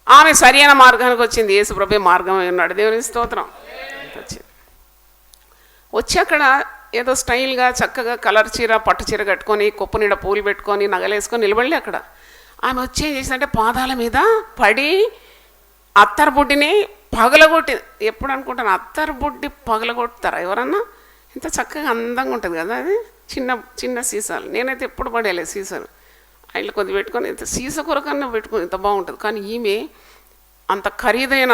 ఆమె సరైన మార్గానికి వచ్చింది, యేసుప్రభు మార్గమే ఉన్నాడు. దేవుని స్తోత్రం. వచ్చి అక్కడ ఏదో స్టైల్గా చక్కగా కలర్ చీర పట్టు చీర కట్టుకొని కొప్పు నిండా పూలు పెట్టుకొని నగలేసుకొని నిలబడి అక్కడ ఆమె వచ్చి ఏం చేసిందంటే పాదాల మీద పడి అత్తరు బుడ్డిని పగలగొట్టి, ఎప్పుడు అనుకుంటాను అత్తరు బుడ్డి పగలగొడతారా ఎవరన్నా? ఇంత చక్కగా అందంగా ఉంటుంది కదా అది, చిన్న చిన్న సీసాలు. నేనైతే ఎప్పుడు పడేయలేదు సీసాలు, ఇట్లా కొద్ది పెట్టుకొని ఇంత సీసా కొరకన్నా పెట్టుకొని ఇంత బాగుంటుంది. కానీ ఈమె అంత ఖరీదైన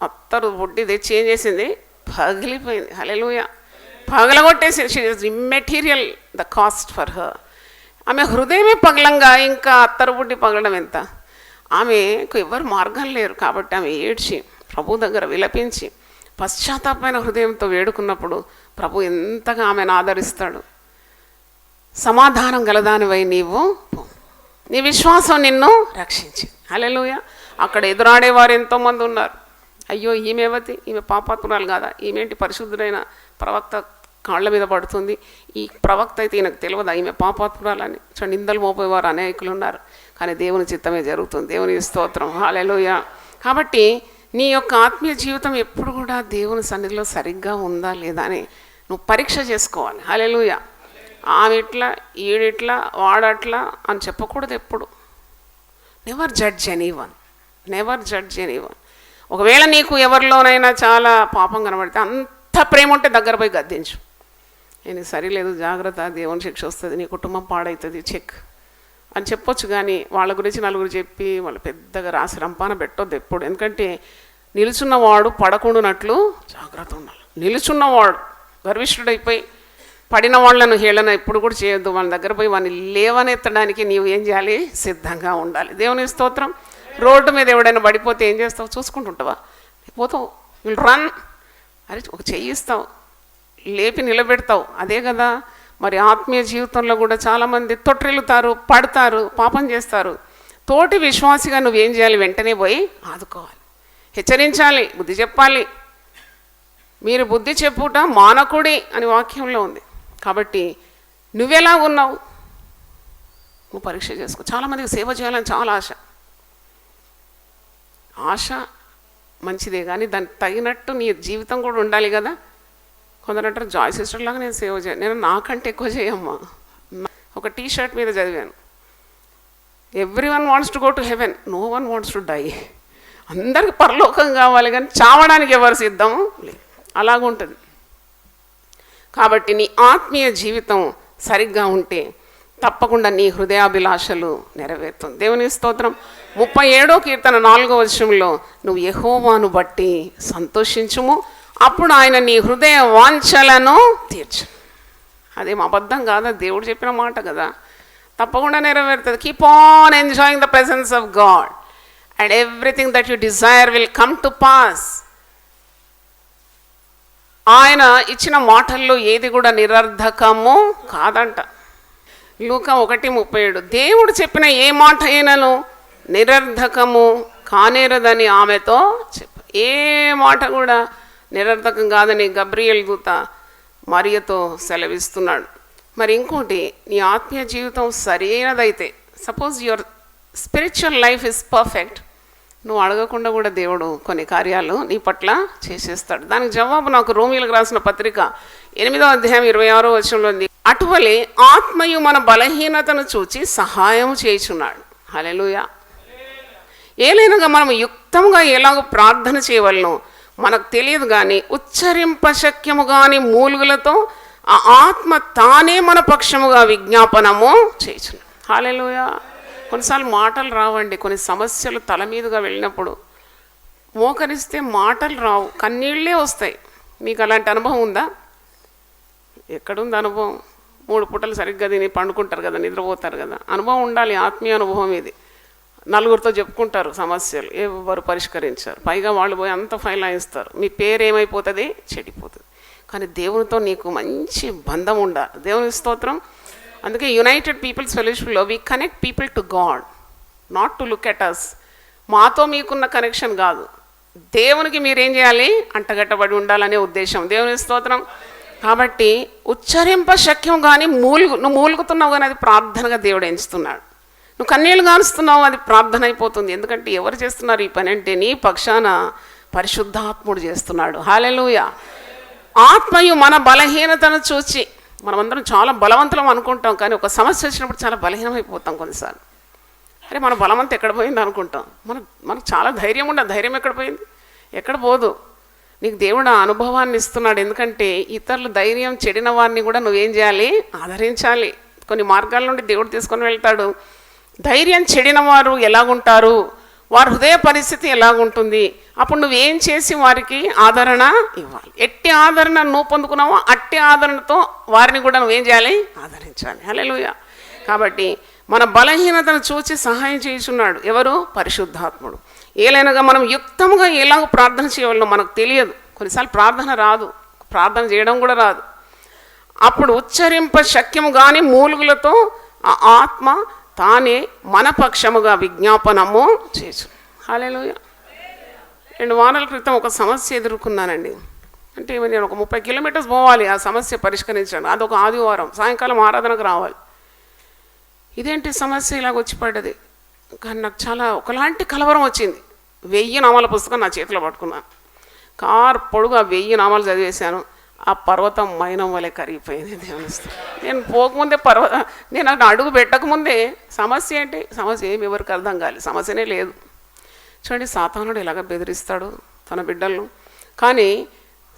అత్తరు బుడ్డి తెచ్చి ఏం చేసింది, పగిలిపోయింది. హల్లెలూయా. పగలగొట్టేసి, she is immaterial the cost for her. ఆమె హృదయమే పగలంగా ఇంకా అత్తరు బుడ్డి పగలడం ఎంత? ఆమెకు ఎవరు మార్గం లేరు. కాబట్టి ఆమె ఏడ్చి ప్రభు దగ్గర విలపించి పశ్చాత్తాపమైన హృదయంతో వేడుకున్నప్పుడు ప్రభు ఎంతగా ఆమెను ఆదరిస్తాడు. సమాధానం గలదానివై నీవు, నీ విశ్వాసం నిన్ను రక్షించి. హల్లెలూయా. అక్కడ ఎదురాడేవారు ఎంతోమంది ఉన్నారు. అయ్యో ఈమెవతి, ఈమె పాపాత్మురాలు కాదా, ఈమెంటి పరిశుద్ధుడైన ప్రవక్త కాళ్ళ మీద పడుతుంది, ఈ ప్రవక్త అయితే ఈయనకు తెలియదా ఈమె పాపాత్మురాలని. నిందలు మోపేవారు అనేకులు ఉన్నారు. కానీ దేవుని చిత్తమే జరుగుతుంది. దేవుని స్తోత్రం. హల్లెలూయా. కాబట్టి నీ యొక్క ఆత్మీయ జీవితం ఎప్పుడు కూడా దేవుని సన్నిధిలో సరిగ్గా ఉందా లేదా అని నువ్వు పరీక్ష చేసుకోవాలి. హల్లెలూయా. ఆమె ఇట్లా, ఈడిట్లా, వాడట్లా అని చెప్పకూడదు ఎప్పుడు. Never judge anyone, never judge anyone. ఒకవేళ నీకు ఎవరిలోనైనా చాలా పాపం కనబడితే, అంత ప్రేమ ఉంటే దగ్గర పోయి గద్దించు. నేను సరిలేదు, జాగ్రత్త, దేవుని శిక్ష వస్తుంది, నీ కుటుంబం పాడవుతుంది, చెక్ అని చెప్పొచ్చు. కానీ వాళ్ళ గురించి నలుగురు చెప్పి వాళ్ళు పెద్దగా రాసి రంపాన పెట్టొద్దు ఎప్పుడు. ఎందుకంటే నిలుచున్నవాడు పడకుండానట్లు జాగ్రత్త ఉండాలి. నిలుచున్నవాడు గర్విష్ఠుడైపోయి పడిన వాళ్ళను హేళన ఎప్పుడు కూడా చేయొద్దు. వాళ్ళ దగ్గర పోయి వాడిని లేవనెత్తడానికి నీవు ఏం చేయాలి, సిద్ధంగా ఉండాలి. దేవుని స్తోత్రం. రోడ్డు మీద ఎవడైనా పడిపోతే ఏం చేస్తావు, చూసుకుంటుంటావా? పోతావు, వీళ్ళు రన్, అరే ఒక చెయ్యి ఇస్తావు, లేపి నిలబెడతావు. అదే కదా మరి ఆత్మీయ జీవితంలో కూడా చాలామంది తొట్టిల్లుతారు, పడతారు, పాపం చేస్తారు. తోటి విశ్వాసిగా నువ్వేం చేయాలి, వెంటనే పోయి ఆదుకోవాలి, హెచ్చరించాలి, బుద్ధి చెప్పాలి. మీరు బుద్ధి చెప్పుట మానకుడి అని వాక్యంలో ఉంది. కాబట్టి నువ్వెలా ఉన్నావు నువ్వు పరీక్ష చేసుకో. చాలామందికి సేవ చేయాలని చాలా ఆశ మంచిదే, కానీ దానికి తగినట్టు నీ జీవితం కూడా ఉండాలి కదా. కొందరు అంటారు జాయ్ సిస్టర్ లాగా నేను సేవ చేయను. నేను నాకంటే ఎక్కువ చేయమ్మా. ఒక టీషర్ట్ మీద చదివాను, everyone wants to go to heaven, no one wants to die. అందరికి పరలోకం కావాలి కానీ చావడానికి ఎవరు సిద్ధము లేదు. అలాగుంటుంది. కాబట్టి నీ ఆత్మీయ జీవితం సరిగ్గా ఉంటే తప్పకుండా నీ హృదయాభిలాషలు నెరవేరుతుంది. దేవుని స్తోత్రం. 37వ కీర్తన 4వ వచనంలో నువ్వు యెహోవాను బట్టి సంతోషించుము, అప్పుడు ఆయన నీ హృదయ వాంఛలను తీర్చు. అదేం అబద్ధం కాదా, దేవుడు చెప్పిన మాట కదా, తప్పకుండా నెరవేరుతుంది. Keep on enjoying the presence of God and everything that you Dzire will come to pass. ఆయన ఇచ్చిన మాటల్లో ఏది కూడా నిరర్ధకము కాదంట. లూకా 1:37 దేవుడు చెప్పిన ఏ మాట అయినను నిరర్ధకము కానేరదని ఆమెతో చెప్పు. ఏ మాట కూడా నిరర్ధకం కాదని గబ్రియల్ దూత మరియతో సెలవిస్తున్నాడు. మరి ఇంకోటి, నీ ఆత్మీయ జీవితం సరైనదైతే, suppose your spiritual life is perfect, నువ్వు అడగకుండా కూడా దేవుడు కొన్ని కార్యాలు నీ పట్ల చేసేస్తాడు. దానికి జవాబు నాకు రోమీయులకు రాసిన పత్రిక 8వ అధ్యాయం 26వ వచనంలో ఉంది. అటువలే ఆత్మయు మన బలహీనతను చూచి సహాయం చేయుచున్నాడు. హల్లెలూయా. ఏలైనగా మనం యుక్తంగా ఎలాగో ప్రార్థన చేయవలనో మనకు తెలియదు, కానీ ఉచ్చరింప శక్యము కాని మూలుగులతో ఆ ఆత్మ తానే మన పక్షముగా విజ్ఞాపనము చేయుచున్నాడు. హల్లెలూయా. కొన్నిసార్లు మాటలు రావండి. కొన్ని సమస్యలు తల మీదుగా వెళ్ళినప్పుడు మోకరిస్తే మాటలు రావు, కన్నీళ్ళే వస్తాయి. మీకు అలాంటి అనుభవం ఉందా? ఎక్కడుంది అనుభవం? 3 పూటలు సరిగ్గా తిని పండుకుంటారు కదా, నిద్రపోతారు కదా. అనుభవం ఉండాలి, ఆత్మీయ అనుభవం ఇది. నలుగురితో చెప్పుకుంటారు సమస్యలు, ఎవరు పరిష్కరించారు. పైగా వాళ్ళు పోయి అంత ఫైలాయిస్తారు. మీ పేరు ఏమైపోతుంది? చెడిపోతుంది. కానీ దేవునితో నీకు మంచి బంధం ఉండాలి. దేవుని స్తోత్రం. అందుకే యునైటెడ్ పీపుల్స్ ఫెలోషిప్లో we connect people to God, not to look at us. మాతో మీకున్న కనెక్షన్ కాదు, దేవునికి మీరేం చేయాలి? అంటగట్టబడి ఉండాలనే ఉద్దేశం. దేవుని స్తోత్రం. కాబట్టి ఉచ్చరింప శక్యం కానీ నువ్వు మూలుగుతున్నావు కానీ అది ప్రార్థనగా దేవుడు ఎంచుతున్నాడు. నువ్వు కన్నీళ్ళు కానుస్తున్నావు, అది ప్రార్థన అయిపోతుంది. ఎందుకంటే ఎవరు చేస్తున్నారు ఈ పని అంటే నీ పక్షాన పరిశుద్ధాత్ముడు చేస్తున్నాడు. హల్లెలూయా. ఆత్మయు మన బలహీనతను చూచి, మనమందరం చాలా బలవంతులం అనుకుంటాం, కానీ ఒక సమస్య వచ్చినప్పుడు చాలా బలహీనమైపోతాం కొన్నిసార్లు. అరే మన బలమంతా ఎక్కడ పోయింది అనుకుంటాం. మనకు చాలా ధైర్యం ఉండదు. ధైర్యం ఎక్కడ పోయింది? ఎక్కడ పోదు. నీకు దేవుడు ఆ అనుభవాన్ని ఇస్తున్నాడు. ఎందుకంటే ఇతరులు ధైర్యం చెడిన వారిని కూడా నువ్వేం చేయాలి? ఆదరించాలి. కొన్ని మార్గాల నుండి దేవుడు తీసుకొని వెళ్తాడు. ధైర్యం చెడిన వారు ఎలాగుంటారు, వారి హృదయ పరిస్థితి ఎలాగుంటుంది, అప్పుడు నువ్వేం చేసి వారికి ఆదరణ ఇవ్వాలి. ఎట్టి ఆదరణ నువ్వు పొందుకున్నావో అట్టి ఆదరణతో వారిని కూడా నువ్వేం చేయాలి? ఆదరించాలి. హల్లెలూయా. కాబట్టి మన బలహీనతను చూచి సహాయం చేయుచున్నాడు. ఎవరు? పరిశుద్ధాత్ముడు. ఏలైనగా మనం యుక్తంగా ఎలాగో ప్రార్థన చేయవలనో మనకు తెలియదు. కొన్నిసార్లు ప్రార్థన రాదు, ప్రార్థన చేయడం కూడా రాదు. అప్పుడు ఉచ్చరింప శక్యము కానీ మూలుగులతో ఆ ఆత్మ తానే మన పక్షముగా విజ్ఞాపనము చేసు. హల్లెలూయా. 2 వారాల క్రితం ఒక సమస్య ఎదుర్కొన్నానండి. అంటే నేను ఒక 30 కిలోమీటర్స్ పోవాలి ఆ సమస్య పరిష్కరించండి. అదొక ఆదివారం సాయంకాలం ఆరాధనకు రావాలి. ఇదేంటి సమస్య ఇలాగ వచ్చి పడ్డది. కానీ నాకు చాలా ఒకలాంటి కలవరం వచ్చింది. 1000 నామాల పుస్తకం నా చేతిలో పట్టుకున్నాను. కారు పొడుగా 1000 నామాలు చదివేశాను. ఆ పర్వతం మైనం వలె కరిగిపోయింది. దేవునిస్తూ నేను పోకముందే నేను అక్కడ అడుగు పెట్టకముందే సమస్య ఏంటి? సమస్య ఏమి ఎవరికి అర్థం కాలేదు. సమస్యనే లేదు. చూడండి, సాతానుడు ఎలాగ బెదిరిస్తాడు తన బిడ్డలను. కానీ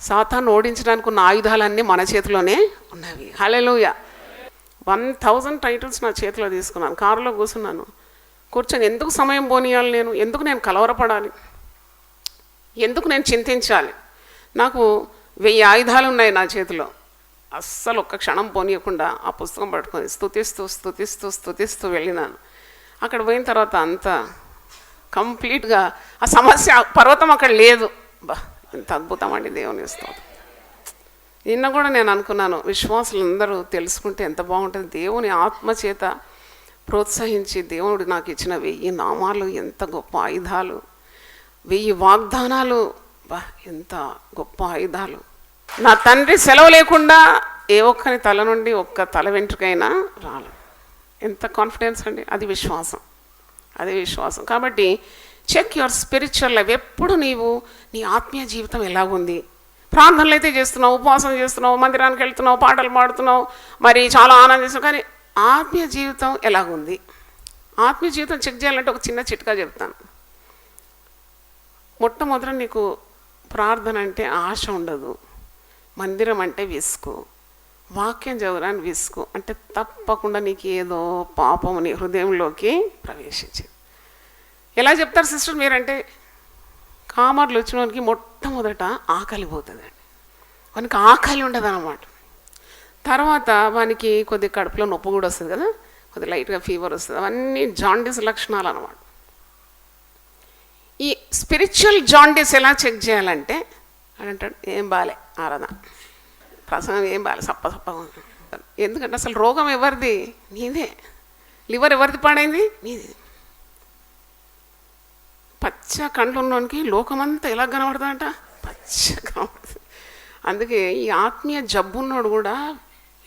సాతాను ఓడించడానికి ఉన్న ఆయుధాలన్నీ మన చేతిలోనే ఉన్నవి. హల్లెలూయా. 1000 టైటిల్స్ నా చేతిలో తీసుకున్నాను. కారులో కూర్చొని ఎందుకు సమయం పోనీయాలి? ఎందుకు నేను కలవరపడాలి? ఎందుకు నేను చింతించాలి? నాకు 1000 ఆయుధాలు ఉన్నాయి నా చేతిలో. అస్సలు ఒక్క క్షణం పోనీయకుండా ఆ పుస్తకం పట్టుకొని స్తుతిస్తూ వెళ్ళినాను. అక్కడ పోయిన తర్వాత అంతా కంప్లీట్గా ఆ సమస్య పర్వతం అక్కడ లేదు. ఎంత అద్భుతం అండి దేవుని స్తోత్రం. నిన్న కూడా నేను అనుకున్నాను, విశ్వాసులందరూ తెలుసుకుంటే ఎంత బాగుంటుంది. దేవుని ఆత్మచేత ప్రోత్సహించి దేవుడు నాకు ఇచ్చిన 1000 నామాలు ఎంత గొప్ప ఆయుధాలు, 1000 వాగ్దానాలు, ఎంత గొప్ప ఆయుధాలు. నా తండ్రి సెలవు లేకుండా ఏ ఒక్కరి తల నుండి ఒక్క తల వెంట్రుకైనా రాలు. ఎంత కాన్ఫిడెన్స్ అండి. అది విశ్వాసం. కాబట్టి చెక్ యువర్ స్పిరిచువల్ లైఫ్. ఎప్పుడు నీ ఆత్మీయ జీవితం ఎలాగుంది? ప్రార్థనలు అయితే చేస్తున్నావు, ఉపవాసం చేస్తున్నావు, మందిరానికి వెళ్తున్నావు, పాటలు పాడుతున్నావు, మరి చాలా ఆనందిస్తున్నావు, కానీ ఆత్మీయ జీవితం ఎలాగుంది? ఆత్మీయ జీవితం చెక్ చేయాలంటే ఒక చిన్న చిట్కా చెప్తాను. మొట్టమొదట నీకు ప్రార్థన అంటే ఆశ ఉండదు, మందిరం అంటే విసుగు, వాక్యం చదవడానికి విసుగు, అంటే తప్పకుండా నీకు ఏదో పాపం నీ హృదయంలోకి ప్రవేశించింది. ఎలా చెప్తారు సిస్టర్ మీరంటే, కామర్లు వచ్చినోనికి మొట్టమొదట ఆకలి పోతుందండి. వానికి ఆకలి ఉండదు అన్నమాట. తర్వాత వానికి కొద్ది కడుపులో నొప్పి కూడా వస్తుంది కదా, కొద్ది లైట్గా ఫీవర్ వస్తుంది. అవన్నీ జాండీస్ లక్షణాలు అన్నమాట. ఈ స్పిరిచువల్ జాండీస్ ఎలా చెక్ చేయాలంటే అంటాడు, ఏం బాలే ఆరాధన, ప్రసంగం ఏం బాలే, సప్ప. ఎందుకంటే అసలు రోగం ఎవరిది? నీదే. లివర్ ఎవరిది పాడైంది? నీది. పచ్చ కండ్లు ఉన్నోనికి లోకమంతా ఎలా కనబడుతుందంట? పచ్చగా కనబడుతుంది. అందుకే ఈ ఆత్మీయ జబ్బున్నోడు కూడా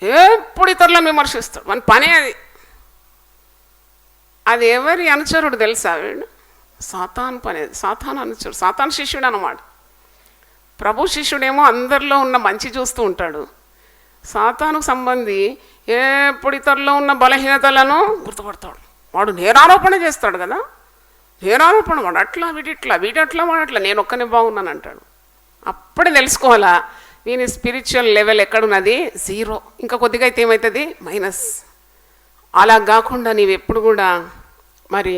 ఎప్పుడు ఇతరులను విమర్శిస్తాడు. మన పనే అది ఎవరి అనుచరుడు తెలుసా? వీడు సాతాను పని. సాతాను అనుచరుడు, సాతాను శిష్యుడు అన్నమాట. ప్రభు శిష్యుడేమో అందరిలో ఉన్న మంచి చూస్తూ ఉంటాడు, సాతానుకు సంబంధి ఎప్పుడు ఇతరులో ఉన్న బలహీనతలను గుర్తుపడతాడు. వాడు నేరారోపణ చేస్తాడు కదా, నేరారోపణ, వాడు అట్లా వీటిట్లా వీటట్లా వాడట్లా, నేను ఒక్కనే బాగున్నాను అంటాడు. అప్పుడే తెలుసుకోవాలా వీని స్పిరిచువల్ లెవెల్ ఎక్కడున్నది, 0. ఇంకా కొద్దిగా అయితే ఏమవుతుంది, -. అలా కాకుండా నీవు ఎప్పుడు కూడా మరి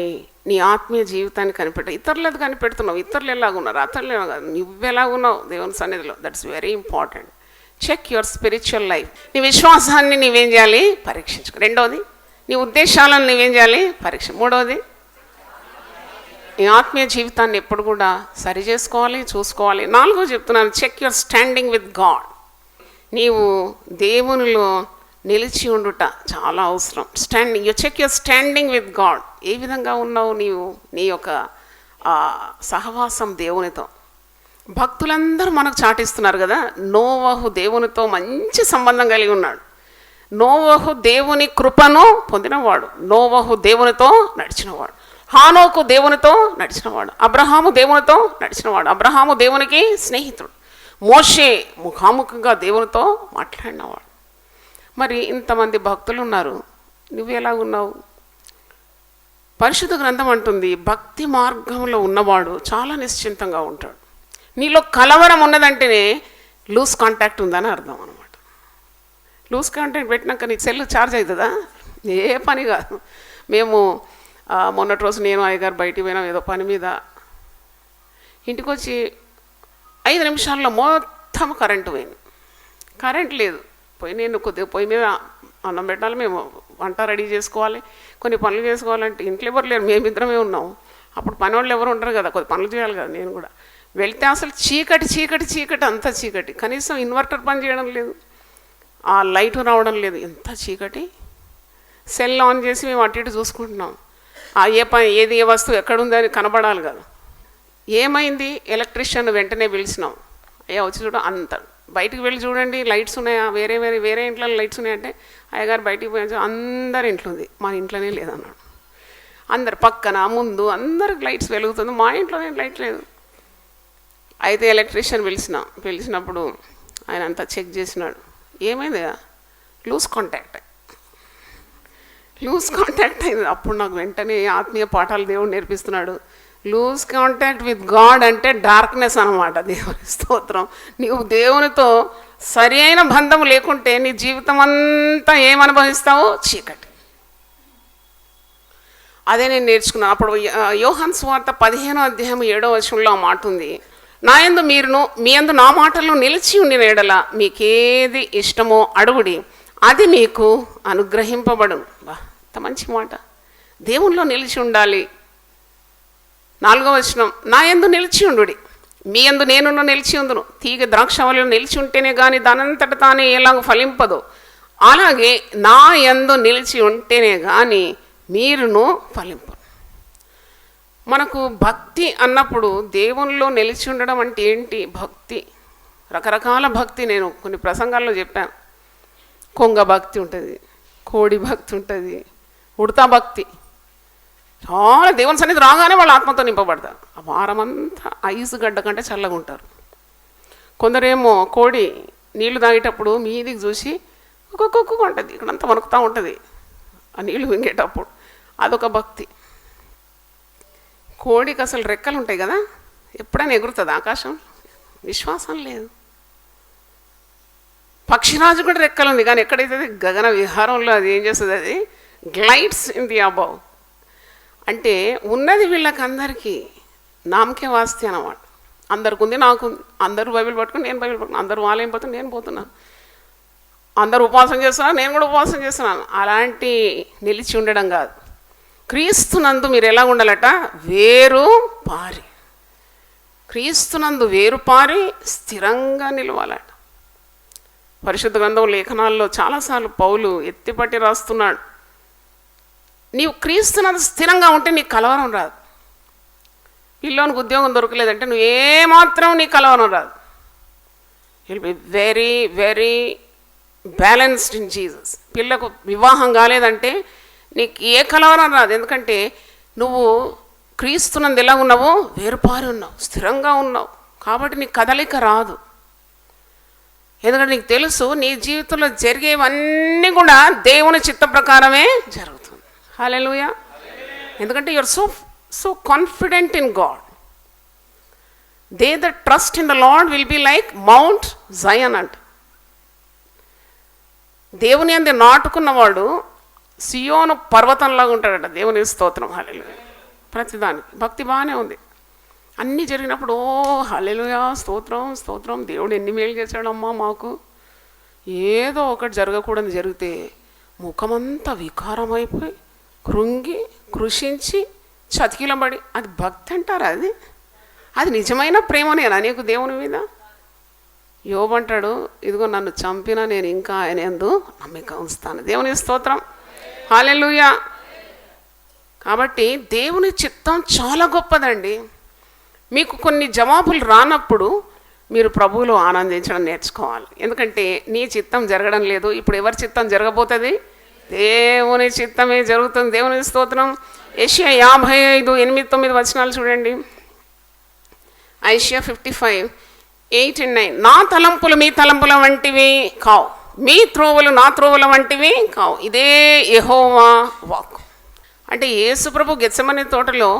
నీ ఆత్మీయ జీవితాన్ని ఇతరులది కనిపెడుతున్నావు. ఇతరులు ఎలాగున్నారు, అతరులు ఎలాగ, నువ్వెలాగున్నావు దేవుని సన్నిధిలో, that's very important. Check your spiritual life. నీ విశ్వాసాన్ని నీవేం చేయాలి, పరీక్షించుకో. రెండవది, నీ ఉద్దేశాలను నీవేం చేయాలి, పరీక్ష. మూడవది, నీ ఆత్మీయ జీవితాన్ని ఎప్పుడు కూడా సరి చేసుకోవాలి, చూసుకోవాలి. నాలుగో చెప్తున్నాను, check your standing with God. నీవు దేవునిలో నిలిచి ఉండుట చాలా అవసరం. You check your standing with God. ఏ విధంగా ఉన్నావు నీవు, నీ యొక్క సహవాసం దేవునితో. భక్తులందరూ మనకు చాటిస్తున్నారు కదా, నోవహు దేవునితో మంచి సంబంధం కలిగి ఉన్నాడు. నోవహు దేవుని కృపను పొందినవాడు, నోవహు దేవునితో నడిచినవాడు. హానోకు దేవునితో నడిచినవాడు, అబ్రహాము దేవునితో నడిచినవాడు, అబ్రహాము దేవునికి స్నేహితుడు. మోషే ముఖాముఖంగా దేవునితో మాట్లాడినవాడు. మరి ఇంతమంది భక్తులు ఉన్నారు, నువ్వు ఎలాగున్నావు? పరిశుద్ధ గ్రంథం అంటుంది, భక్తి మార్గంలో ఉన్నవాడు చాలా నిశ్చింతంగా ఉంటాడు. నీలో కలవరం ఉన్నదంటేనే లూజ్ కాంటాక్ట్ ఉందని అర్థం అనమాట. లూజ్ కాంటాక్ట్ పెట్టినాక నీ సెల్ ఛార్జ్ అవుతుందా? ఏ పని కాదు. మేము మొన్నటి రోజు నేను అయ్యగారు బయటికి పోయినాం ఏదో పని మీద. ఇంటికి వచ్చి 5 నిమిషాల్లో మొత్తం కరెంటు పోయింది. కరెంట్ లేదు. నేను కొద్దిగా పొయ్యి మీద అన్నం పెట్టాలి, మేము వంట రెడీ చేసుకోవాలి, కొన్ని పనులు చేసుకోవాలంటే ఇంట్లో ఎవరు లేరు, మేమిద్దరమే ఉన్నాం. అప్పుడు పని వాళ్ళు ఎవరు ఉండరు కదా, కొద్ది పనులు చేయాలి కదా. నేను కూడా వెళ్తే అసలు చీకటి చీకటి చీకటి, అంతా చీకటి. కనీసం ఇన్వర్టర్ పని చేయడం లేదు, ఆ లైట్ రావడం లేదు, ఎంత చీకటి. సెల్ ఆన్ చేసి మేము అటు ఇటు చూసుకుంటున్నాం. ఏ పని ఏది ఏ వస్తువు ఎక్కడుంది అని కనబడాలి కదా. ఏమైంది, ఎలక్ట్రీషియన్ వెంటనే పిలిచినాం. అయ్యా వచ్చి చూడ, అంత బయటికి వెళ్ళి చూడండి లైట్స్ ఉన్నాయా, వేరే ఇంట్లో లైట్స్ ఉన్నాయంటే అయ్యగారు బయటికి పోయి అందరి ఇంట్లో ఉంది, మా ఇంట్లోనే లేదన్నాడు. అందరు పక్కన ముందు అందరికి లైట్స్ వెలుగుతుంది, మా ఇంట్లోనే లైట్ లేదు. అయితే ఎలక్ట్రీషియన్ పిలిచినప్పుడు ఆయన అంతా చెక్ చేసినాడు. ఏమైంది, లూజ్ కాంటాక్ట్ అయింది. అప్పుడు నాకు వెంటనే ఆత్మీయ పాఠాలు దేవుడు నేర్పిస్తున్నాడు. లూజ్ కాంటాక్ట్ విత్ గాడ్ అంటే డార్క్నెస్ అనమాట. దేవుని స్తోత్రం. నీవు దేవునితో సరి అయిన బంధం లేకుంటే నీ జీవితం అంతా ఏమనుభవిస్తావో, చీకటి. అదే నేను నేర్చుకున్నాను. అప్పుడు యోహాను సువార్త 15వ అధ్యాయం 7వ వచనంలో ఆ మాట ఉంది, నా యందు మీరును మీ యందు నా మాటల్లో నిలిచి ఉండిన ఎడల మీకేది ఇష్టమో అడుగుడి, అది మీకు అనుగ్రహింపబడును. ఎంత మంచి మాట. దేవునిలో నిలిచి ఉండాలి. 4వ వచనం, నా యందు నిలిచి ఉండుడి, మీ యందు నేను నిలిచి ఉందును. తీగ ద్రాక్షవల్లిలో నిలిచి ఉంటేనే కానీ దానంతట తానే ఎలాగో ఫలింపదు, అలాగే నా యందు నిలిచి ఉంటేనే కానీ మీరును ఫలింపరు. మనకు భక్తి అన్నప్పుడు దేవునిలో నిలిచి ఉండడం అంటే ఏంటి? భక్తి, రకరకాల భక్తి. నేను కొన్ని ప్రసంగాల్లో చెప్పాను. కొంగ భక్తి ఉంటుంది, కోడి భక్తి ఉంటుంది, ఉడతా భక్తి. చాలా దేవుని సన్నిధి రాగానే వాళ్ళు ఆత్మతో నింపబడతారు. ఆ వారమంతా ఐసు గడ్డ కంటే చల్లగా ఉంటారు. కొందరేమో కోడి నీళ్లు తాగేటప్పుడు మీదికి చూసి ఒక్కొక్క ఉంటుంది, ఇక్కడంతా వణుకుతూ ఉంటుంది ఆ నీళ్లు మింగేటప్పుడు. అదొక భక్తి. కోడికి అసలు రెక్కలు ఉంటాయి కదా, ఎప్పుడైనా ఎగురుతుంది ఆకాశం? విశ్వాసం లేదు. పక్షిరాజు కూడా రెక్కలు ఉంది, కానీ ఎక్కడైతే గగన విహారంలో అది ఏం చేస్తుంది, అది గ్లైడ్స్ ఇన్ ది అబౌవ్. అంటే ఉన్నది వీళ్ళకందరికీ నామకే వాస్తి అన్నమాట. అందరికి ఉంది, నాకు. అందరూ బైబిల్ పట్టుకుని నేను బైబిల్ పట్టుకుని, అందరూ వాళ్ళేం పోతున్నారు, నేను పోతున్నాను. అందరూ ఉపవాసం చేస్తున్నాను, నేను కూడా ఉపవాసం చేస్తున్నాను. అలాంటి నిలిచి ఉండడం కాదు. క్రీస్తునందు మీరు ఎలా ఉండాలట? వేరు పారి. క్రీస్తునందు వేరు పారి స్థిరంగా నిలవాలట. పరిశుద్ధ గ్రంథం లేఖనాల్లో చాలాసార్లు పౌలు ఎత్తిపట్టి రాస్తున్నాడు. నీవు క్రీస్తునందు స్థిరంగా ఉంటే నీకు కలవరం రాదు. పిల్లోనికి ఉద్యోగం దొరకలేదంటే నువ్వు ఏమాత్రం నీకు కలవరం రాదు. Will be very very balanced in Jesus. పిల్లకు వివాహం కాలేదంటే నీకు ఏ కలవరం రాదు. ఎందుకంటే నువ్వు క్రీస్తునందు ఎలా ఉన్నావో వేరుపారి ఉన్నావు, స్థిరంగా ఉన్నావు. కాబట్టి నీకు కదలిక రాదు. ఎందుకంటే నీకు తెలుసు నీ జీవితంలో జరిగేవన్నీ కూడా దేవుని చిత్త ప్రకారమే జరుగుతుంది. హల్లెలూయా. ఎందుకంటే you're so confident in God. They that trust in the Lord will be like Mount Zion అంట. దేవుని యందు నాటుకున్నవాడు సియోను పర్వతంలాగా ఉంటాడట. దేవుని స్తోత్రం. హల్లెలూయా. ప్రతిదానికి భక్తి బాగానే ఉంది. అన్నీ జరిగినప్పుడు ఓ హల్లెలూయా, స్తోత్రం స్తోత్రం, దేవుడు ఎన్ని మేలు చేశాడమ్మా మాకు. ఏదో ఒకటి జరగకూడదు జరిగితే ముఖమంతా వికారమైపోయి కృంగి కృషించి చతికిలబడి, అది భక్తి అంటారా? అది నిజమైన ప్రేమనేనా నీకు దేవుని మీద? యోబు అంటాడు, ఇదిగో నన్ను చంపినా నేను ఇంకా ఆయన యందు నమ్మిక ఉంచుతాను. దేవుని స్తోత్రం. హల్లెలూయా. కాబట్టి దేవుని చిత్తం చాలా గొప్పదండి. మీకు కొన్ని జవాబులు రానప్పుడు మీరు ప్రభువులో ఆనందించడం నేర్చుకోవాలి. ఎందుకంటే నీ చిత్తం జరగడం లేదు, ఇప్పుడు ఎవరి చిత్తం జరగబోతుంది? దేవుని చిత్తమే జరుగుతుంది. దేవుని స్తోత్రం. యెషయా 55:8-9 చూడండి. ఐషియా 55:8-9. నా తలంపులు మీ తలంపుల వంటివి కావు, మీ త్రోవలు నా త్రోవల వంటివి కావు, ఇదే యెహోవా వాక్కు. అంటే యేసుప్రభు గెత్సెమనే తోటలో